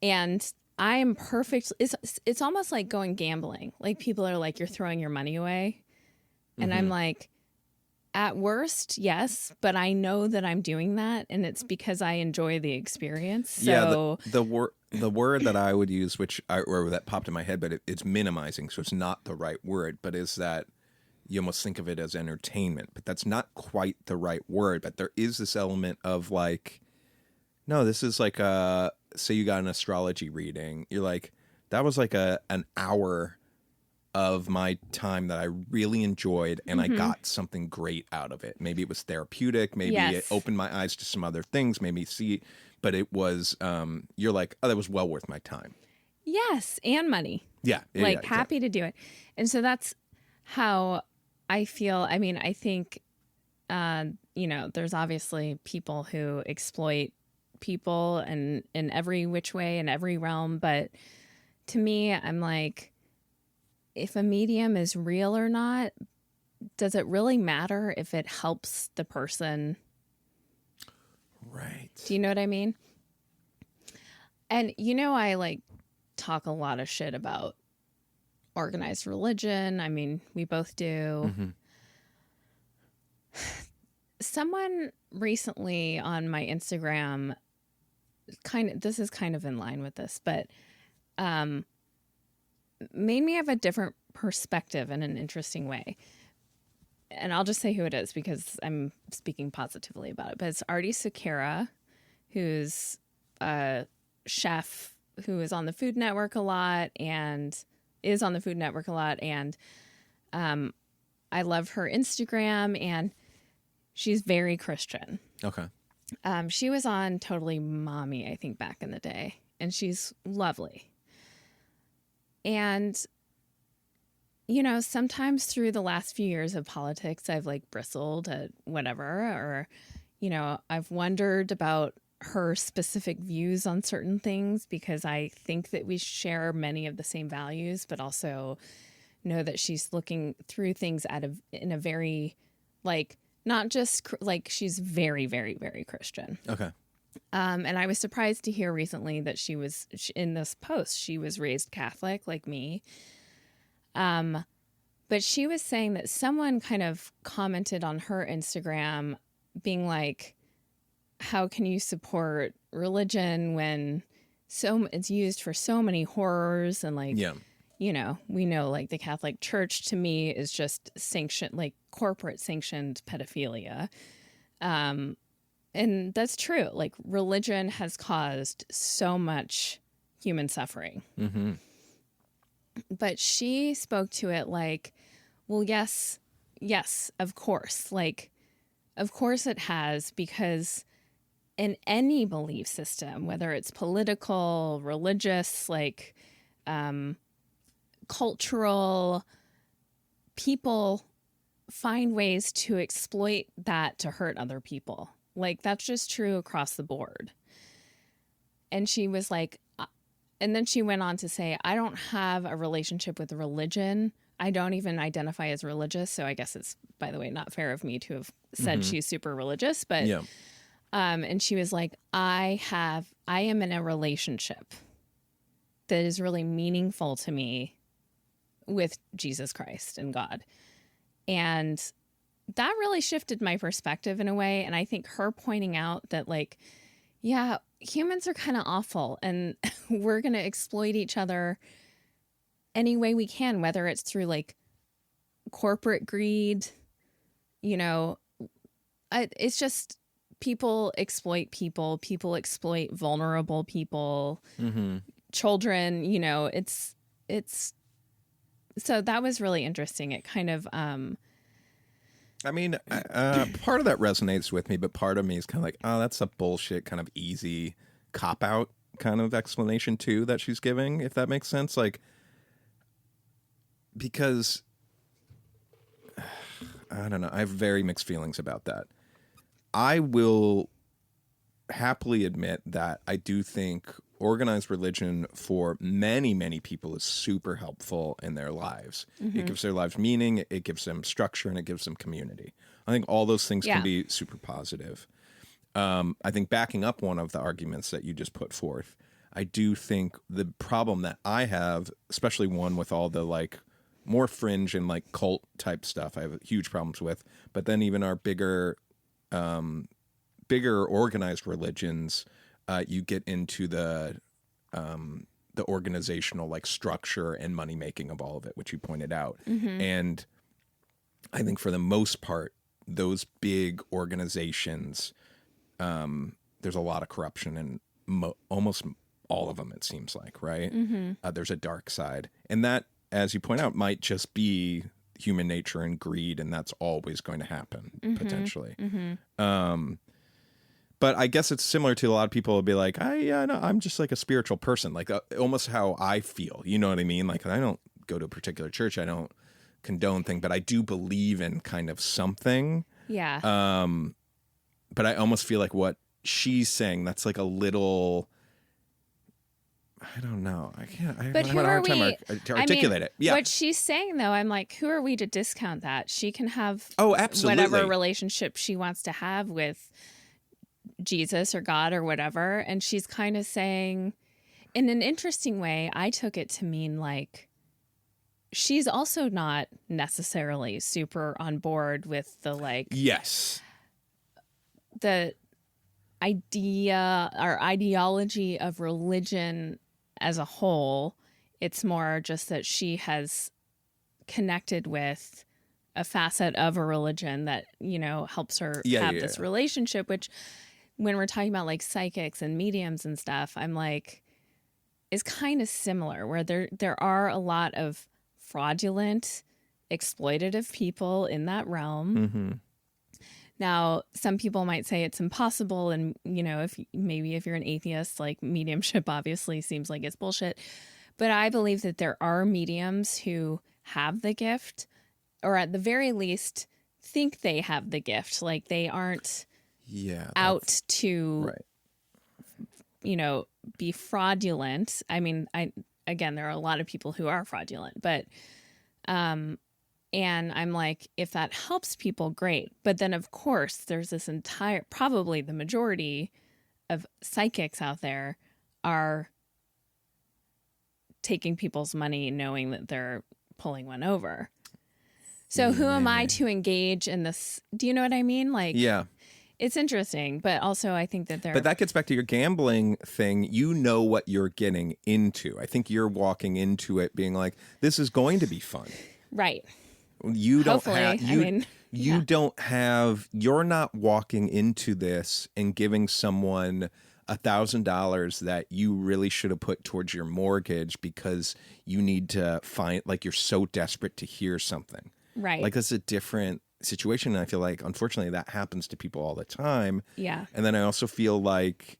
I am perfect. It's almost like going gambling. Like, people are like, you're throwing your money away. And I'm like, at worst, yes, but I know that I'm doing that, and it's because I enjoy the experience. So yeah, the word that I would use, or that popped in my head, but it's minimizing, so it's not the right word, but is that you almost think of it as entertainment, but that's not quite the right word. But there is this element of like, no, this is like say you got an astrology reading, you're like, that was like an hour of my time that I really enjoyed, and I got something great out of it. Maybe it was therapeutic, maybe it opened my eyes to some other things, but it was, you're like, oh, that was well worth my time. yes, and money. Yeah. Like, Yeah, happy to do it. And so that's how I feel. I mean, I think, there's obviously people who exploit people and in every which way, in every realm. But to me, I'm like, if a medium is real or not, does it really matter if it helps the person? Right. Do you know what I mean? And I like talk a lot of shit about organized religion. I mean, we both do. Someone recently on my Instagram, this is kind of in line with this, but made me have a different perspective in an interesting way. And I'll just say who it is because I'm speaking positively about it. But it's Artie Sakara, who's a chef who is on the Food Network a lot and I love her Instagram, and she's very Christian. Okay. She was on Totally Mommy, I think, back in the day, and she's lovely. And sometimes through the last few years of politics, I've like bristled at whatever, or, I've wondered about her specific views on certain things, because I think that we share many of the same values, but also know that she's looking through things in a very, like, not just like, she's very, very, very Christian. Okay. And I was surprised to hear recently that in this post, she was raised Catholic like me. But she was saying that someone kind of commented on her Instagram being like, how can you support religion when it's used for so many horrors, and like, we know like the Catholic Church to me is just like corporate sanctioned pedophilia. And that's true. Like, religion has caused so much human suffering. Mm-hmm. But she spoke to it like, well, yes, of course. Like, of course it has, because in any belief system, whether it's political, religious, like cultural, people find ways to exploit that to hurt other people. Like, that's just true across the board. And she was like, and then she went on to say, I don't have a relationship with religion. I don't even identify as religious. So I guess it's, by the way, not fair of me to have said she's super religious. But, and she was like, I am in a relationship that is really meaningful to me with Jesus Christ and God. And that really shifted my perspective in a way. And I think her pointing out that, like, yeah, humans are kind of awful and we're going to exploit each other any way we can, whether it's through like corporate greed, you know, it's just people exploit people, people exploit vulnerable people, children, you know, it's, so that was really interesting. It kind of, I mean, part of that resonates with me, but part of me is kind of like, oh, that's a bullshit kind of easy cop-out kind of explanation too that she's giving, if that makes sense. Like, because, I don't know, I have very mixed feelings about that. I will happily admit that I do think organized religion for many, many people is super helpful in their lives. It gives their lives meaning, it gives them structure, and it gives them community. I think all those things can be super positive. I think backing up one of the arguments that you just put forth, I do think the problem that I have, especially one with all the like more fringe and like cult type stuff, I have huge problems with. But then even our bigger organized religions, you get into the organizational like structure and money making of all of it, which you pointed out. And I think for the most part, those big organizations, there's a lot of corruption in almost all of them, it seems like, right? There's a dark side. And that, as you point out, might just be human nature and greed, and that's always going to happen, potentially. But I guess it's similar to a lot of people will be like, I'm just like a spiritual person, like almost how I feel. You know what I mean? Like I don't go to a particular church. I don't condone thing, but I do believe in kind of something. yeah. But I almost feel like what she's saying, that's like a little, I don't know. I can't. But who have a are hard time we to articulate it. Yeah. What she's saying, though, I'm like, who are we to discount that? She can have absolutely whatever relationship she wants to have with Jesus or God or whatever. And she's kind of saying, in an interesting way, I took it to mean like she's also not necessarily super on board with the like, yes, the idea or ideology of religion as a whole. It's more just that she has connected with a facet of a religion that, you know, helps her have this relationship, which when we're talking about like psychics and mediums and stuff, I'm like, is kind of similar, where there are a lot of fraudulent, exploitative people in that realm. Now, some people might say it's impossible. And, you know, if you're an atheist, like mediumship obviously seems like it's bullshit. But I believe that there are mediums who have the gift, or at the very least think they have the gift. Like they aren't out to, you know, be fraudulent. I mean, again, there are a lot of people who are fraudulent, but, and I'm like, if that helps people, great. But then, of course, there's this probably the majority of psychics out there are taking people's money knowing that they're pulling one over. So who am I to engage in this? Do you know what I mean? Like, it's interesting, but also I think that But that gets back to your gambling thing. You know what you're getting into. I think you're walking into it being like, this is going to be fun. Right. You don't Hopefully. You're not walking into this and giving someone $1,000 that you really should have put towards your mortgage because you need to find, like, you're so desperate to hear something. Right. Like, that's a different situation. And I feel like, unfortunately, that happens to people all the time. Yeah. And then I also feel like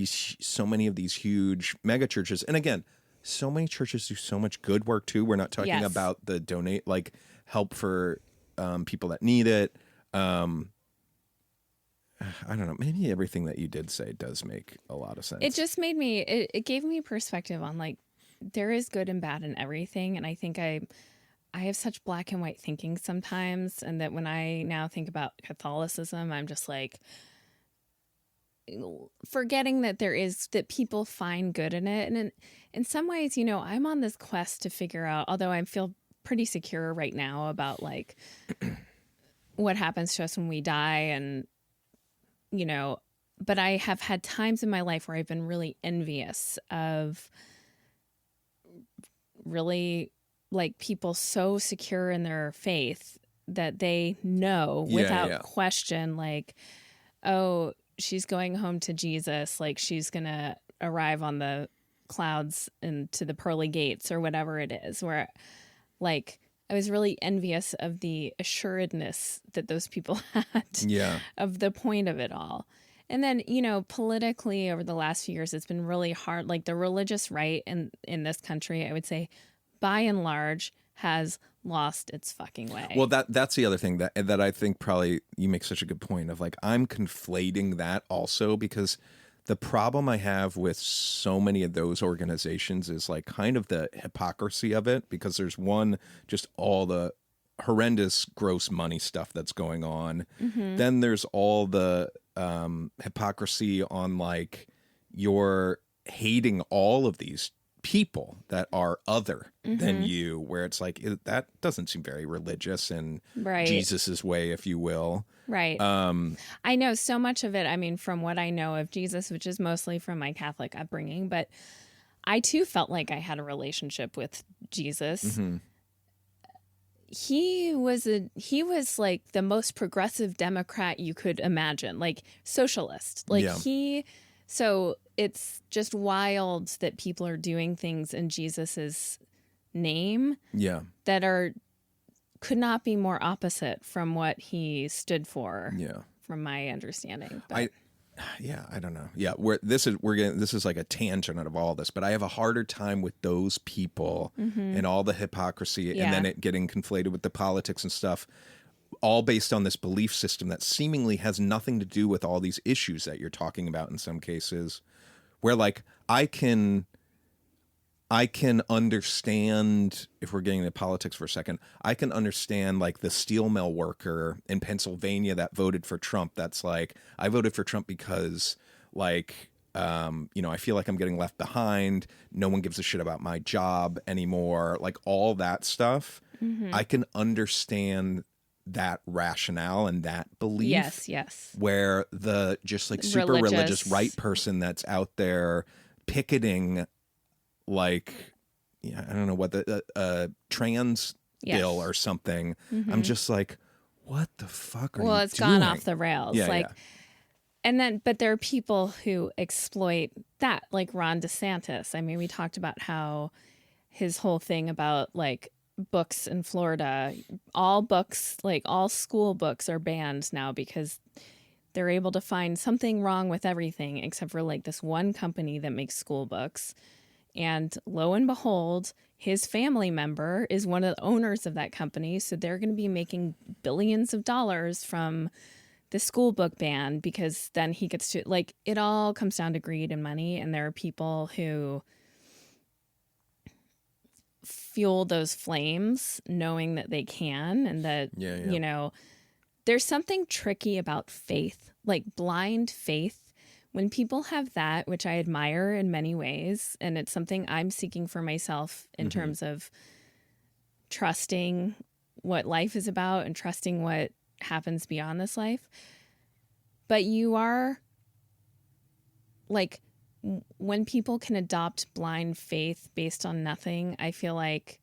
so many of these huge mega churches, and again, so many churches do so much good work too. We're not talking about the help for people that need it. I don't know. Maybe everything that you did say does make a lot of sense. It just made me, it gave me perspective on like, there is good and bad in everything. And I think I have such black and white thinking sometimes. And that when I now think about Catholicism, I'm just like, forgetting that that people find good in it. And in some ways, you know, I'm on this quest to figure out, although I feel pretty secure right now about like what happens to us when we die, and, you know, but I have had times in my life where I've been really envious of really like people so secure in their faith that they know without question, like, oh, she's going home to Jesus, like she's gonna arrive on the clouds and to the pearly gates or whatever it is, where like I was really envious of the assuredness that those people had of the point of it all. And then, you know, politically over the last few years, it's been really hard. Like the religious right in this country, I would say, by and large, has lost its fucking way. Well, that's the other thing that I think probably you make such a good point of, like, I'm conflating that also, because the problem I have with so many of those organizations is like kind of the hypocrisy of it, because there's one, just all the horrendous gross money stuff that's going on. Mm-hmm. Then there's all the hypocrisy on like you're hating all of these people that are other than you, where it's like that doesn't seem very religious and Jesus's way, if you will. Right. I know so much of it, I mean, from what I know of Jesus, which is mostly from my Catholic upbringing, but I too felt like I had a relationship with Jesus. Mm-hmm. He was like the most progressive Democrat you could imagine, like socialist. Like so it's just wild that people are doing things in Jesus's name that could not be more opposite from what he stood for. From my understanding. But. I don't know. Yeah, this is like a tangent out of all this, but I have a harder time with those people and all the hypocrisy and then it getting conflated with the politics and stuff, all based on this belief system that seemingly has nothing to do with all these issues that you're talking about in some cases, where like I can understand, if we're getting into politics for a second, I can understand like the steel mill worker in Pennsylvania that voted for Trump. That's like, I voted for Trump because like, you know, I feel like I'm getting left behind. No one gives a shit about my job anymore. Like all that stuff. Mm-hmm. I can understand that rationale and that belief. Yes. Where the just like super religious right person that's out there picketing, like, I don't know what the trans bill or something. Mm-hmm. I'm just like, what the fuck are you doing? Well, it's gone off the rails. And then, but there are people who exploit that, like Ron DeSantis. I mean, we talked about how his whole thing about like books in Florida, all books, like all school books are banned now because they're able to find something wrong with everything except for like this one company that makes school books. And lo and behold, his family member is one of the owners of that company. So they're going to be making billions of dollars from the school book ban, because then he gets to, like, it all comes down to greed and money. And there are people who fuel those flames knowing that they can, and that, you know, there's something tricky about faith, like blind faith. When people have that, which I admire in many ways, and it's something I'm seeking for myself in terms of trusting what life is about and trusting what happens beyond this life. But you are like, when people can adopt blind faith based on nothing, I feel like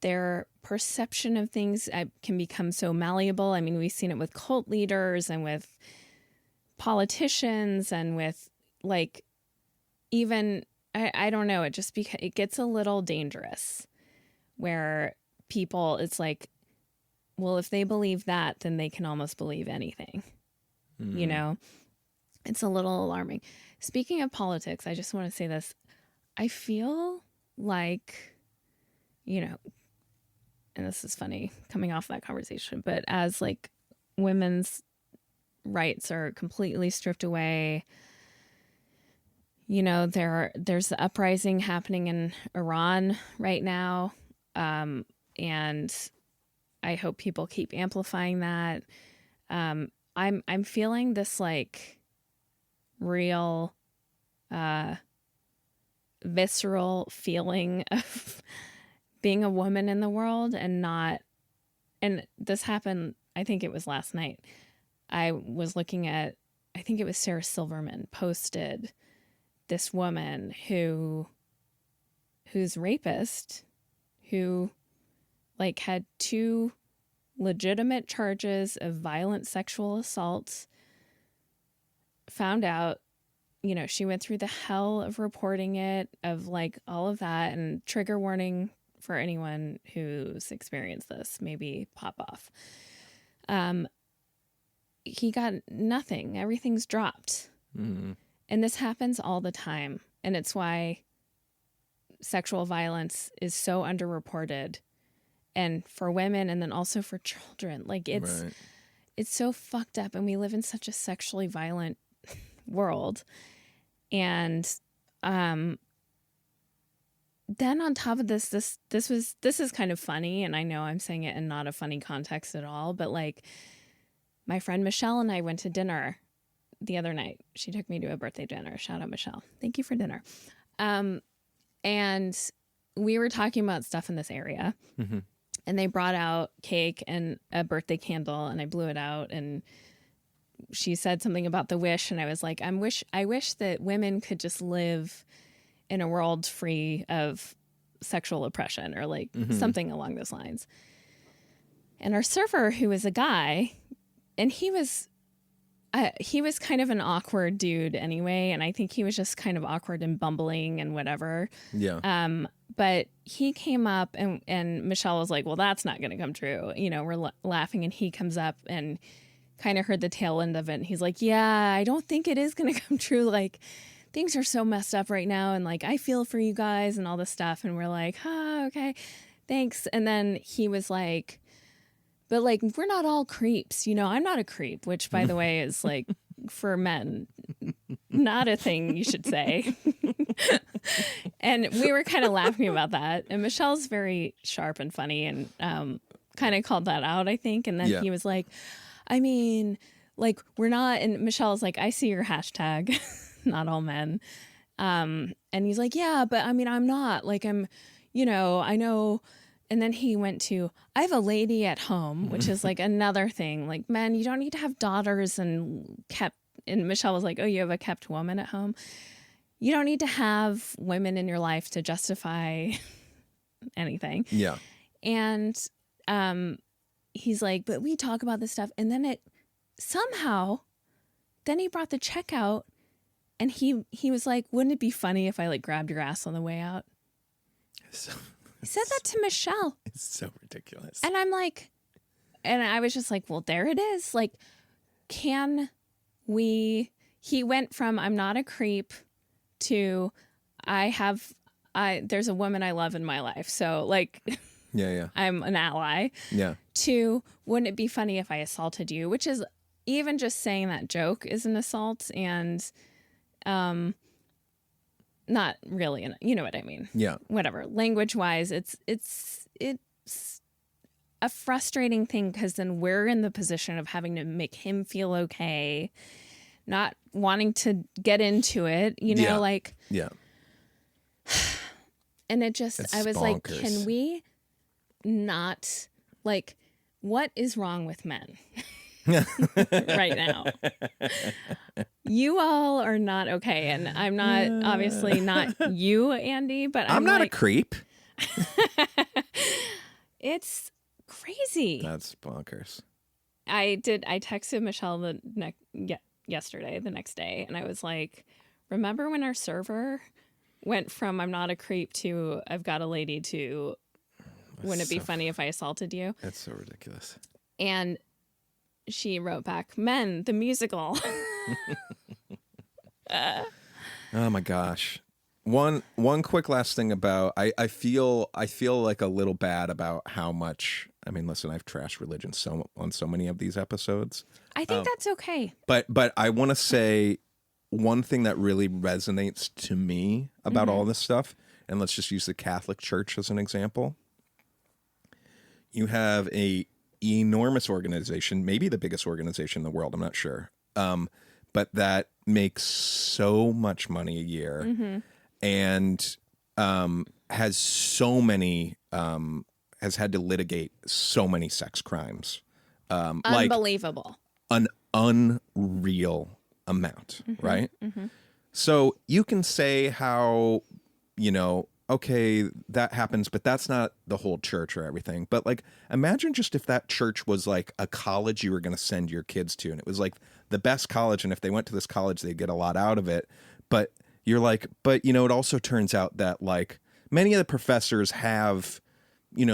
their perception of things can become so malleable. I mean, we've seen it with cult leaders and with politicians and with like, even I don't know, it just it gets a little dangerous where people, it's like, well, if they believe that, then they can almost believe anything. You know, it's a little alarming. Speaking of politics, I just want to say this. I feel like, you know, and this is funny coming off that conversation, but as like women's rights are completely stripped away, you know, there's the uprising happening in Iran right now, and I hope people keep amplifying that. I'm feeling this like real visceral feeling of being a woman in the world and this happened, I think it was last night. I was looking at, I think it was Sarah Silverman posted this woman who's rapist, who like had 2 legitimate charges of violent sexual assault, found out, you know, she went through the hell of reporting it, of like all of that, and trigger warning for anyone who's experienced this, maybe pop off. He got nothing. Everything's dropped. Mm-hmm. And this happens all the time. And it's why sexual violence is so underreported, and for women, and then also for children. Like it's so fucked up, and we live in such a sexually violent world. And then on top of this is kind of funny, and I know I'm saying it in not a funny context at all, but like my friend Michelle and I went to dinner the other night. She took me to a birthday dinner. Shout out, Michelle. Thank you for dinner. And we were talking about stuff in this area, mm-hmm. and they brought out cake and a birthday candle, and I blew it out, and she said something about the wish, and I was like, I wish that women could just live in a world free of sexual oppression, or like mm-hmm. something along those lines. And our server, who was a guy, and he was kind of an awkward dude anyway, and I think he was just kind of awkward and bumbling and whatever. Yeah. But he came up, and Michelle was like, well, that's not going to come true. You know, we're laughing, and he comes up and kind of heard the tail end of it, and he's like, yeah, I don't think it is going to come true. Like, things are so messed up right now, and like, I feel for you guys and all this stuff. And we're like, okay, thanks. And then he was like, but like, we're not all creeps, you know. I'm not a creep, which by the way is like, for men, not a thing you should say. And we were kind of laughing about that, and Michelle's very sharp and funny, and kind of called that out, I think. And then he was like, I mean, like, we're not, and Michelle's like, I see your hashtag, not all men. And he's like, yeah, but I mean, I'm not, like, I'm, you know, I know. And then he went to, I have a lady at home, which is like another thing. Like, men, you don't need to have daughters and and Michelle was like, oh, you have a kept woman at home. You don't need to have women in your life to justify anything. Yeah. And he's like, but we talk about this stuff. And then then he brought the check out, and he was like, wouldn't it be funny if I like grabbed your ass on the way out? He said that to Michelle. It's so ridiculous. And I'm like, and I was just like, well, there it is. Like, he went from, I'm not a creep, to there's a woman I love in my life. So like, yeah. I'm an ally. Yeah. To, wouldn't it be funny if I assaulted you? Which is, even just saying that joke is an assault, and, not really, you know what I mean? Yeah. Whatever. Language wise, it's a frustrating thing, because then we're in the position of having to make him feel okay, not wanting to get into it, you know, like. Yeah. And it just, I was bonkers. Like, can we not, like, what is wrong with men? Right now, you all are not okay, and I'm not, obviously not you, Andy, but I'm not like, a creep. It's crazy. That's bonkers. I texted Michelle yesterday, the next day, and I was like, remember when our server went from I'm not a creep to I've got a lady to wouldn't it be funny if I assaulted you? That's so ridiculous. And she wrote back, Men, the musical. Oh my gosh. One quick last thing about, I feel like a little bad about how much, I mean, listen, I've trashed religion on so many of these episodes. I think that's okay. But I want to say one thing that really resonates to me about all this stuff, and let's just use the Catholic Church as an example. You have a enormous organization, maybe the biggest organization in the world, I'm not sure. but that makes so much money a year Mm-hmm. and has so many, has had to litigate so many sex crimes. Like Unbelievable. an unreal amount, Mm-hmm. right? Mm-hmm. So you can say how, okay, that happens, but that's not the whole church or everything. But like, imagine just if that church was like a college you were going to send your kids to, and it was like the best college, and if they went to this college, they'd get a lot out of it. But you're like, but it also turns out that like many of the professors have,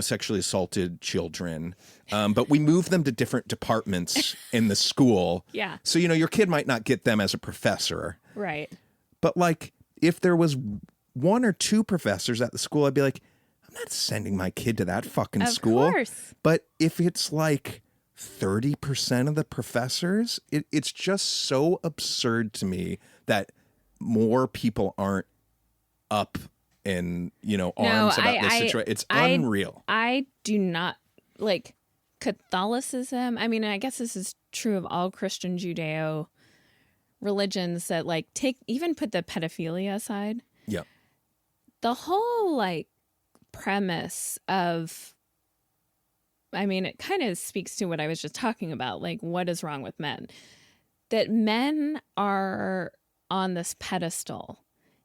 sexually assaulted children, but we move them to different departments in the school. Yeah. So, your kid might not get them as a professor. Right. But like, if there was one or two professors at the school, I'd be like, I'm not sending my kid to that fucking school. Of course. But if it's like 30% of the professors, it's just so absurd to me that more people aren't up in, arms about this situation. It's unreal. I do not like Catholicism. I mean, I guess this is true of all Christian Judeo religions that like put the pedophilia aside. Yeah. The whole like premise of, I mean, it kind of speaks to what I was just talking about. Like, what is wrong with men? That men are on this pedestal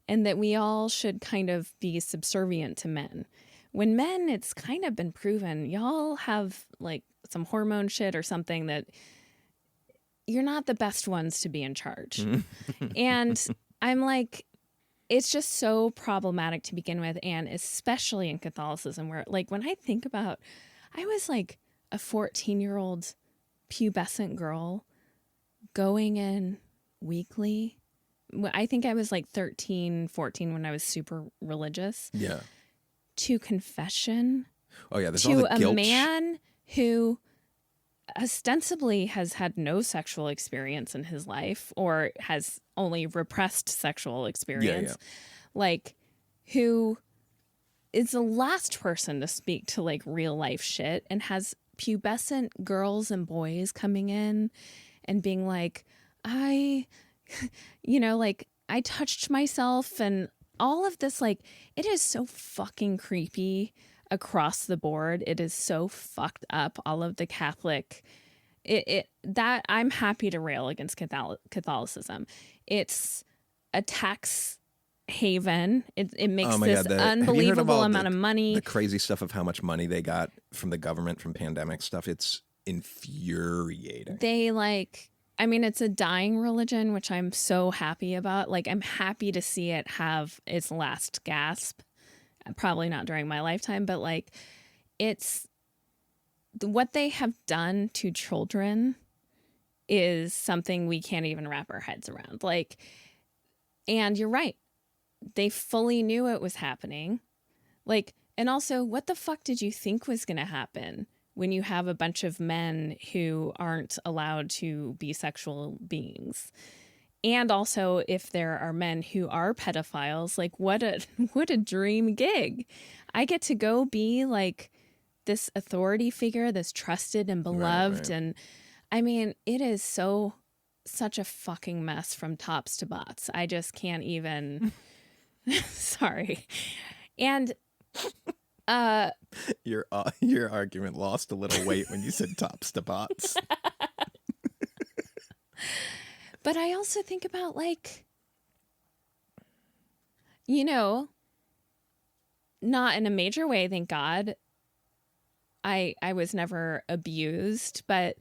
and that we all should kind of be subservient to men. When men, it's kind of been proven, y'all have like some hormone shit or something that you're not the best ones to be in charge. And I'm like, it's just so problematic to begin with. And especially in Catholicism, where like when I think about, I was like a 14-year-old pubescent girl going in weekly. I think I was like 13, 14 when I was super religious. Yeah. To confession. Oh, yeah. There's to all the guilt. A man who ostensibly has had no sexual experience in his life or has only repressed sexual experience. Yeah. Like, who is the last person to speak to like real life shit and has pubescent girls and boys coming in and being like, I touched myself and all of this, like, it is so fucking creepy across the board. It is so fucked up. All of the Catholic, that I'm happy to rail against Catholicism. It's a tax haven. It makes this unbelievable amount of money. The crazy stuff of how much money they got from the government from pandemic stuff. It's infuriating. It's a dying religion, which I'm so happy about. Like, I'm happy to see it have its last gasp. Probably not during my lifetime, but like, it's what they have done to children is something we can't even wrap our heads around. Like, and you're right. They fully knew it was happening. Like, and also, what the fuck did you think was going to happen when you have a bunch of men who aren't allowed to be sexual beings? And also, if there are men who are pedophiles, like what a dream gig. I get to go be like this authority figure, this trusted and beloved. Right. And I mean, it is such a fucking mess from tops to bots. I just can't even. Sorry. And your argument lost a little weight when you said tops to bots. But I also think about, like, not in a major way, thank God. I was never abused, but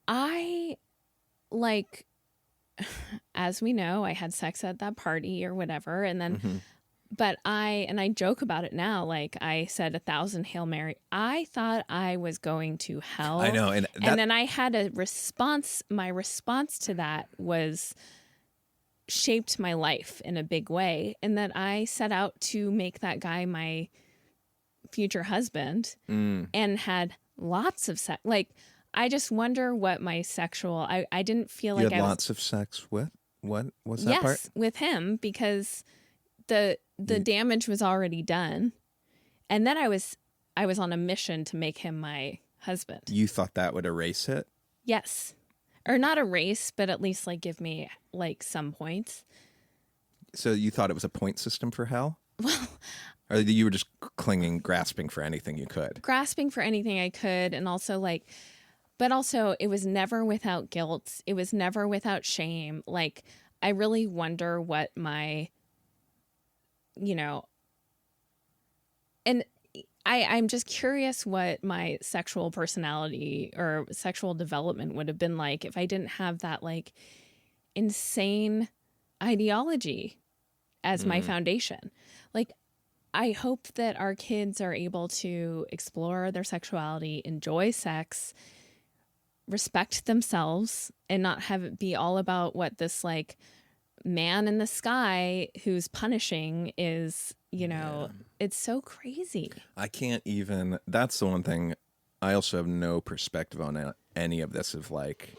I, like, as we know, I had sex at that party or whatever. And then, but I joke about it now. Like, I said 1,000 Hail Mary. I thought I was going to hell. I know. And then I had a response. My response to that was shaped my life in a big way. And that I set out to make that guy my future husband and had lots of sex. Like, I just wonder what my sexual, I didn't feel like you had lots of sex with? What was that part? Yes, with him, because the damage was already done. And then I was on a mission to make him my husband. You thought that would erase it? Yes. or not erase, but at least like give me like some points. So you thought it was a point system for hell? Well, or you were just grasping for anything you could? Grasping for anything I could. And also like, but also it was never without guilt. It was never without shame. Like, I really wonder what my, you know, and I'm just curious what my sexual personality or sexual development would have been like if I didn't have that like insane ideology as my foundation. Like, I hope that our kids are able to explore their sexuality, enjoy sex, respect themselves, and not have it be all about what this like man in the sky who's punishing is, you know, it's so crazy. I can't even, that's the one thing. I also have no perspective on any of this of like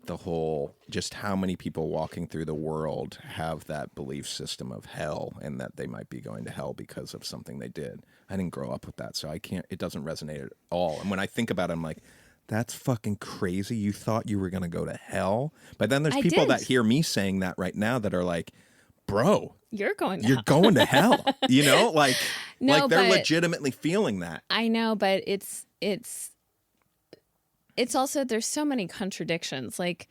the whole, just how many people walking through the world have that belief system of hell and that they might be going to hell because of something they did. I didn't grow up with that, so it doesn't resonate at all. And when I think about it, I'm like, that's fucking crazy. You thought you were going to go to hell? But then there's people that hear me saying that right now that are like, bro, you're going to hell. You know, like, no, like they're legitimately feeling that. I know, but it's also, there's so many contradictions. Like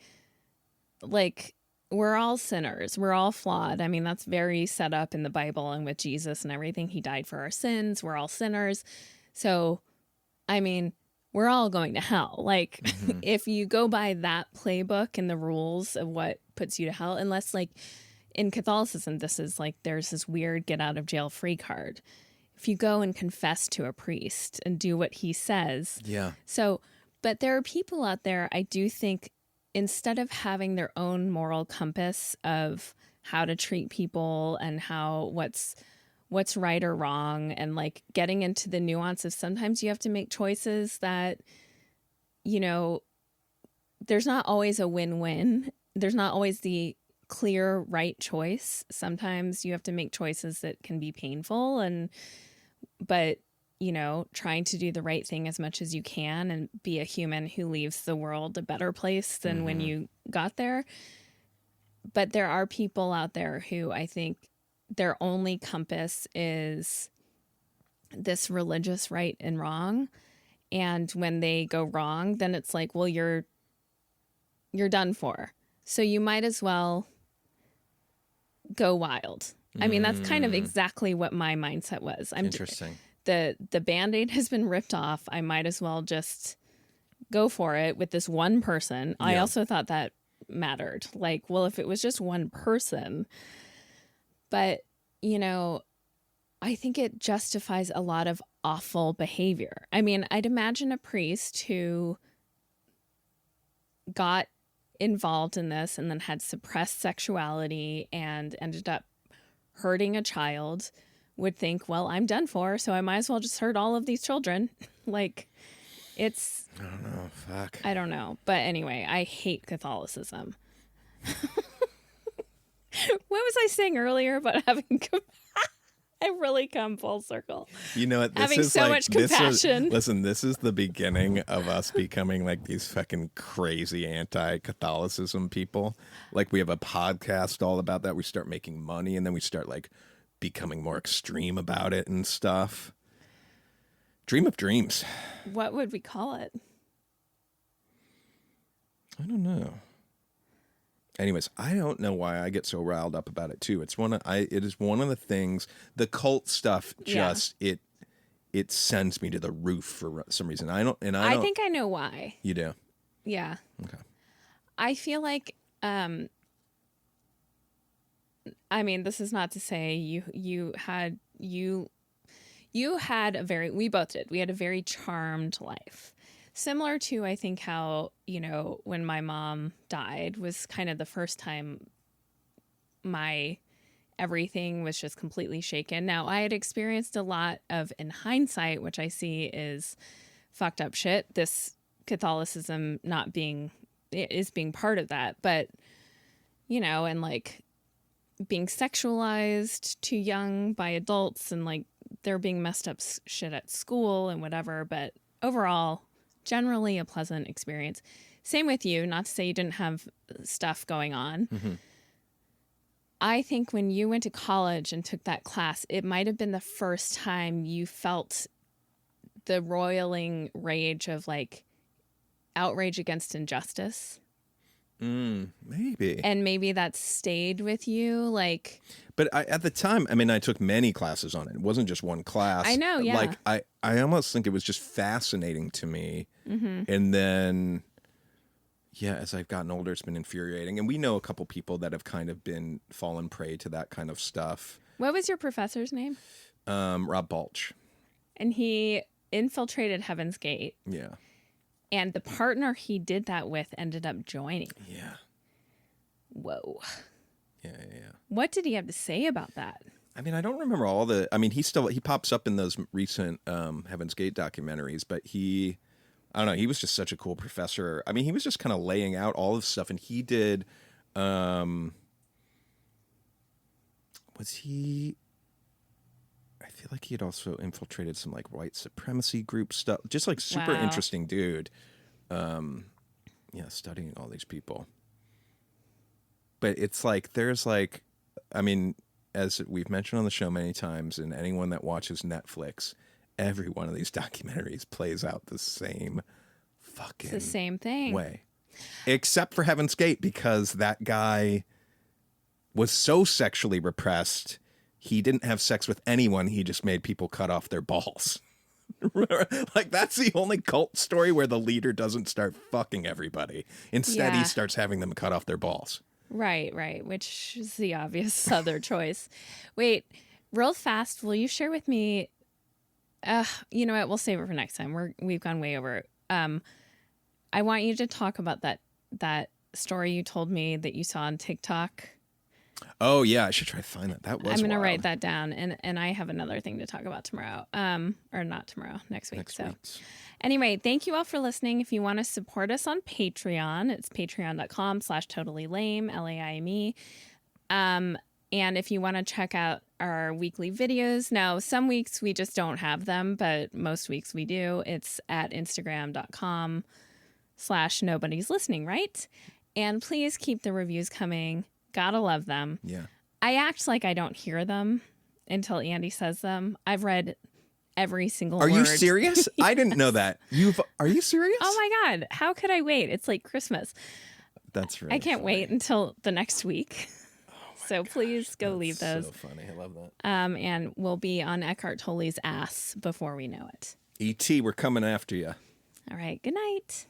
we're all sinners. We're all flawed. I mean, that's very set up in the Bible and with Jesus and everything. He died for our sins. We're all sinners. So, I mean, we're all going to hell. Like, if you go by that playbook and the rules of what puts you to hell, unless like in Catholicism, this is like, there's this weird get out of jail free card. If you go and confess to a priest and do what he says. Yeah. So, but there are people out there, I do think, instead of having their own moral compass of how to treat people and what's right or wrong, and like getting into the nuance of sometimes you have to make choices that, you know, there's not always a win-win. There's not always the clear right choice. Sometimes you have to make choices that can be painful, but you know, trying to do the right thing as much as you can and be a human who leaves the world a better place than when you got there. But there are people out there who I think their only compass is this religious right and wrong. And when they go wrong, then it's like, well, you're done for. So you might as well go wild. I mean, that's kind of exactly what my mindset was. Interesting. The Band-Aid has been ripped off. I might as well just go for it with this one person. Yeah. I also thought that mattered. Like, well, if it was just one person, but, you know, I think it justifies a lot of awful behavior. I mean, I'd imagine a priest who got involved in this and then had suppressed sexuality and ended up hurting a child would think, well, I'm done for, so I might as well just hurt all of these children. Like, it's... I don't know. Fuck. I don't know. But anyway, I hate Catholicism. What was I saying earlier about having... I really come full circle. You know what? This having is so like, much compassion. Listen, this is the beginning of us becoming like these fucking crazy anti-Catholicism people. Like, we have a podcast all about that. We start making money, and then we start like becoming more extreme about it and stuff. Dream of dreams. What would we call it? I don't know. Anyways, I don't know why I get so riled up about it too. It is one of the things, the cult stuff just it sends me to the roof for some reason. I think I know why. You do? Yeah. Okay. I feel like I mean, this is not to say we both did. We had a very charmed life. Similar to, I think, how, you know, when my mom died was kind of the first time my everything was just completely shaken. Now, I had experienced a lot of, in hindsight, which I see is fucked up shit. This Catholicism being part of that. But, you know, and like being sexualized too young by adults and like there being messed up shit at school and whatever. But overall, generally a pleasant experience. same with you, not to say you didn't have stuff going on. I think when you went to college and took that class, it might have been the first time you felt the roiling rage of like outrage against injustice. Maybe. And maybe that stayed with you, like. But at the time, I mean, I took many classes on it. It wasn't just one class. I know, yeah. Like, I almost think it was just fascinating to me. And then, yeah, as I've gotten older, it's been infuriating. And we know a couple people that have kind of been fallen prey to that kind of stuff. What was your professor's name? Rob Balch. And he infiltrated Heaven's Gate. Yeah. And the partner he did that with ended up joining. Yeah. Whoa. Yeah. What did he have to say about that? I mean, I don't remember I mean, he pops up in those recent Heaven's Gate documentaries, but I don't know, he was just such a cool professor. I mean, he was just kind of laying out all this stuff, and he did, I feel like he had also infiltrated some like white supremacy group stuff, just like super interesting dude. Studying all these people. But it's like, there's like, I mean, as we've mentioned on the show many times, and anyone that watches Netflix, every one of these documentaries plays out the same fucking it's the same thing way. Except for Heaven's Gate, because that guy was so sexually repressed, he didn't have sex with anyone. He just made people cut off their balls. Like, that's the only cult story where the leader doesn't start fucking everybody. Instead, he starts having them cut off their balls. Right, which is the obvious other choice. Wait, real fast, will you share with me, you know what, we'll save it for next time. We've gone way over. I want you to talk about that story you told me that you saw on TikTok. Oh yeah, I should try to find that. That was I'm going to wild. write that down, and I have another thing to talk about tomorrow. Or not tomorrow, next week. Anyway, thank you all for listening. If you want to support us on Patreon, it's patreon.com/totallylame, LAIME. And if you want to check out our weekly videos, now some weeks we just don't have them, but most weeks we do. It's at instagram.com/nobody's listening, right? And please keep the reviews coming. Gotta love them. Yeah. I act like I don't hear them until Andy says them. I've read every single word. Are you serious? I didn't know that. Are you serious? Oh my God. How could I wait? It's like Christmas. That's right. I can't wait until the next week. So please go leave those. So funny. I love that. And we'll be on Eckhart Tolle's ass before we know it. E.T., we're coming after you. All right. Good night.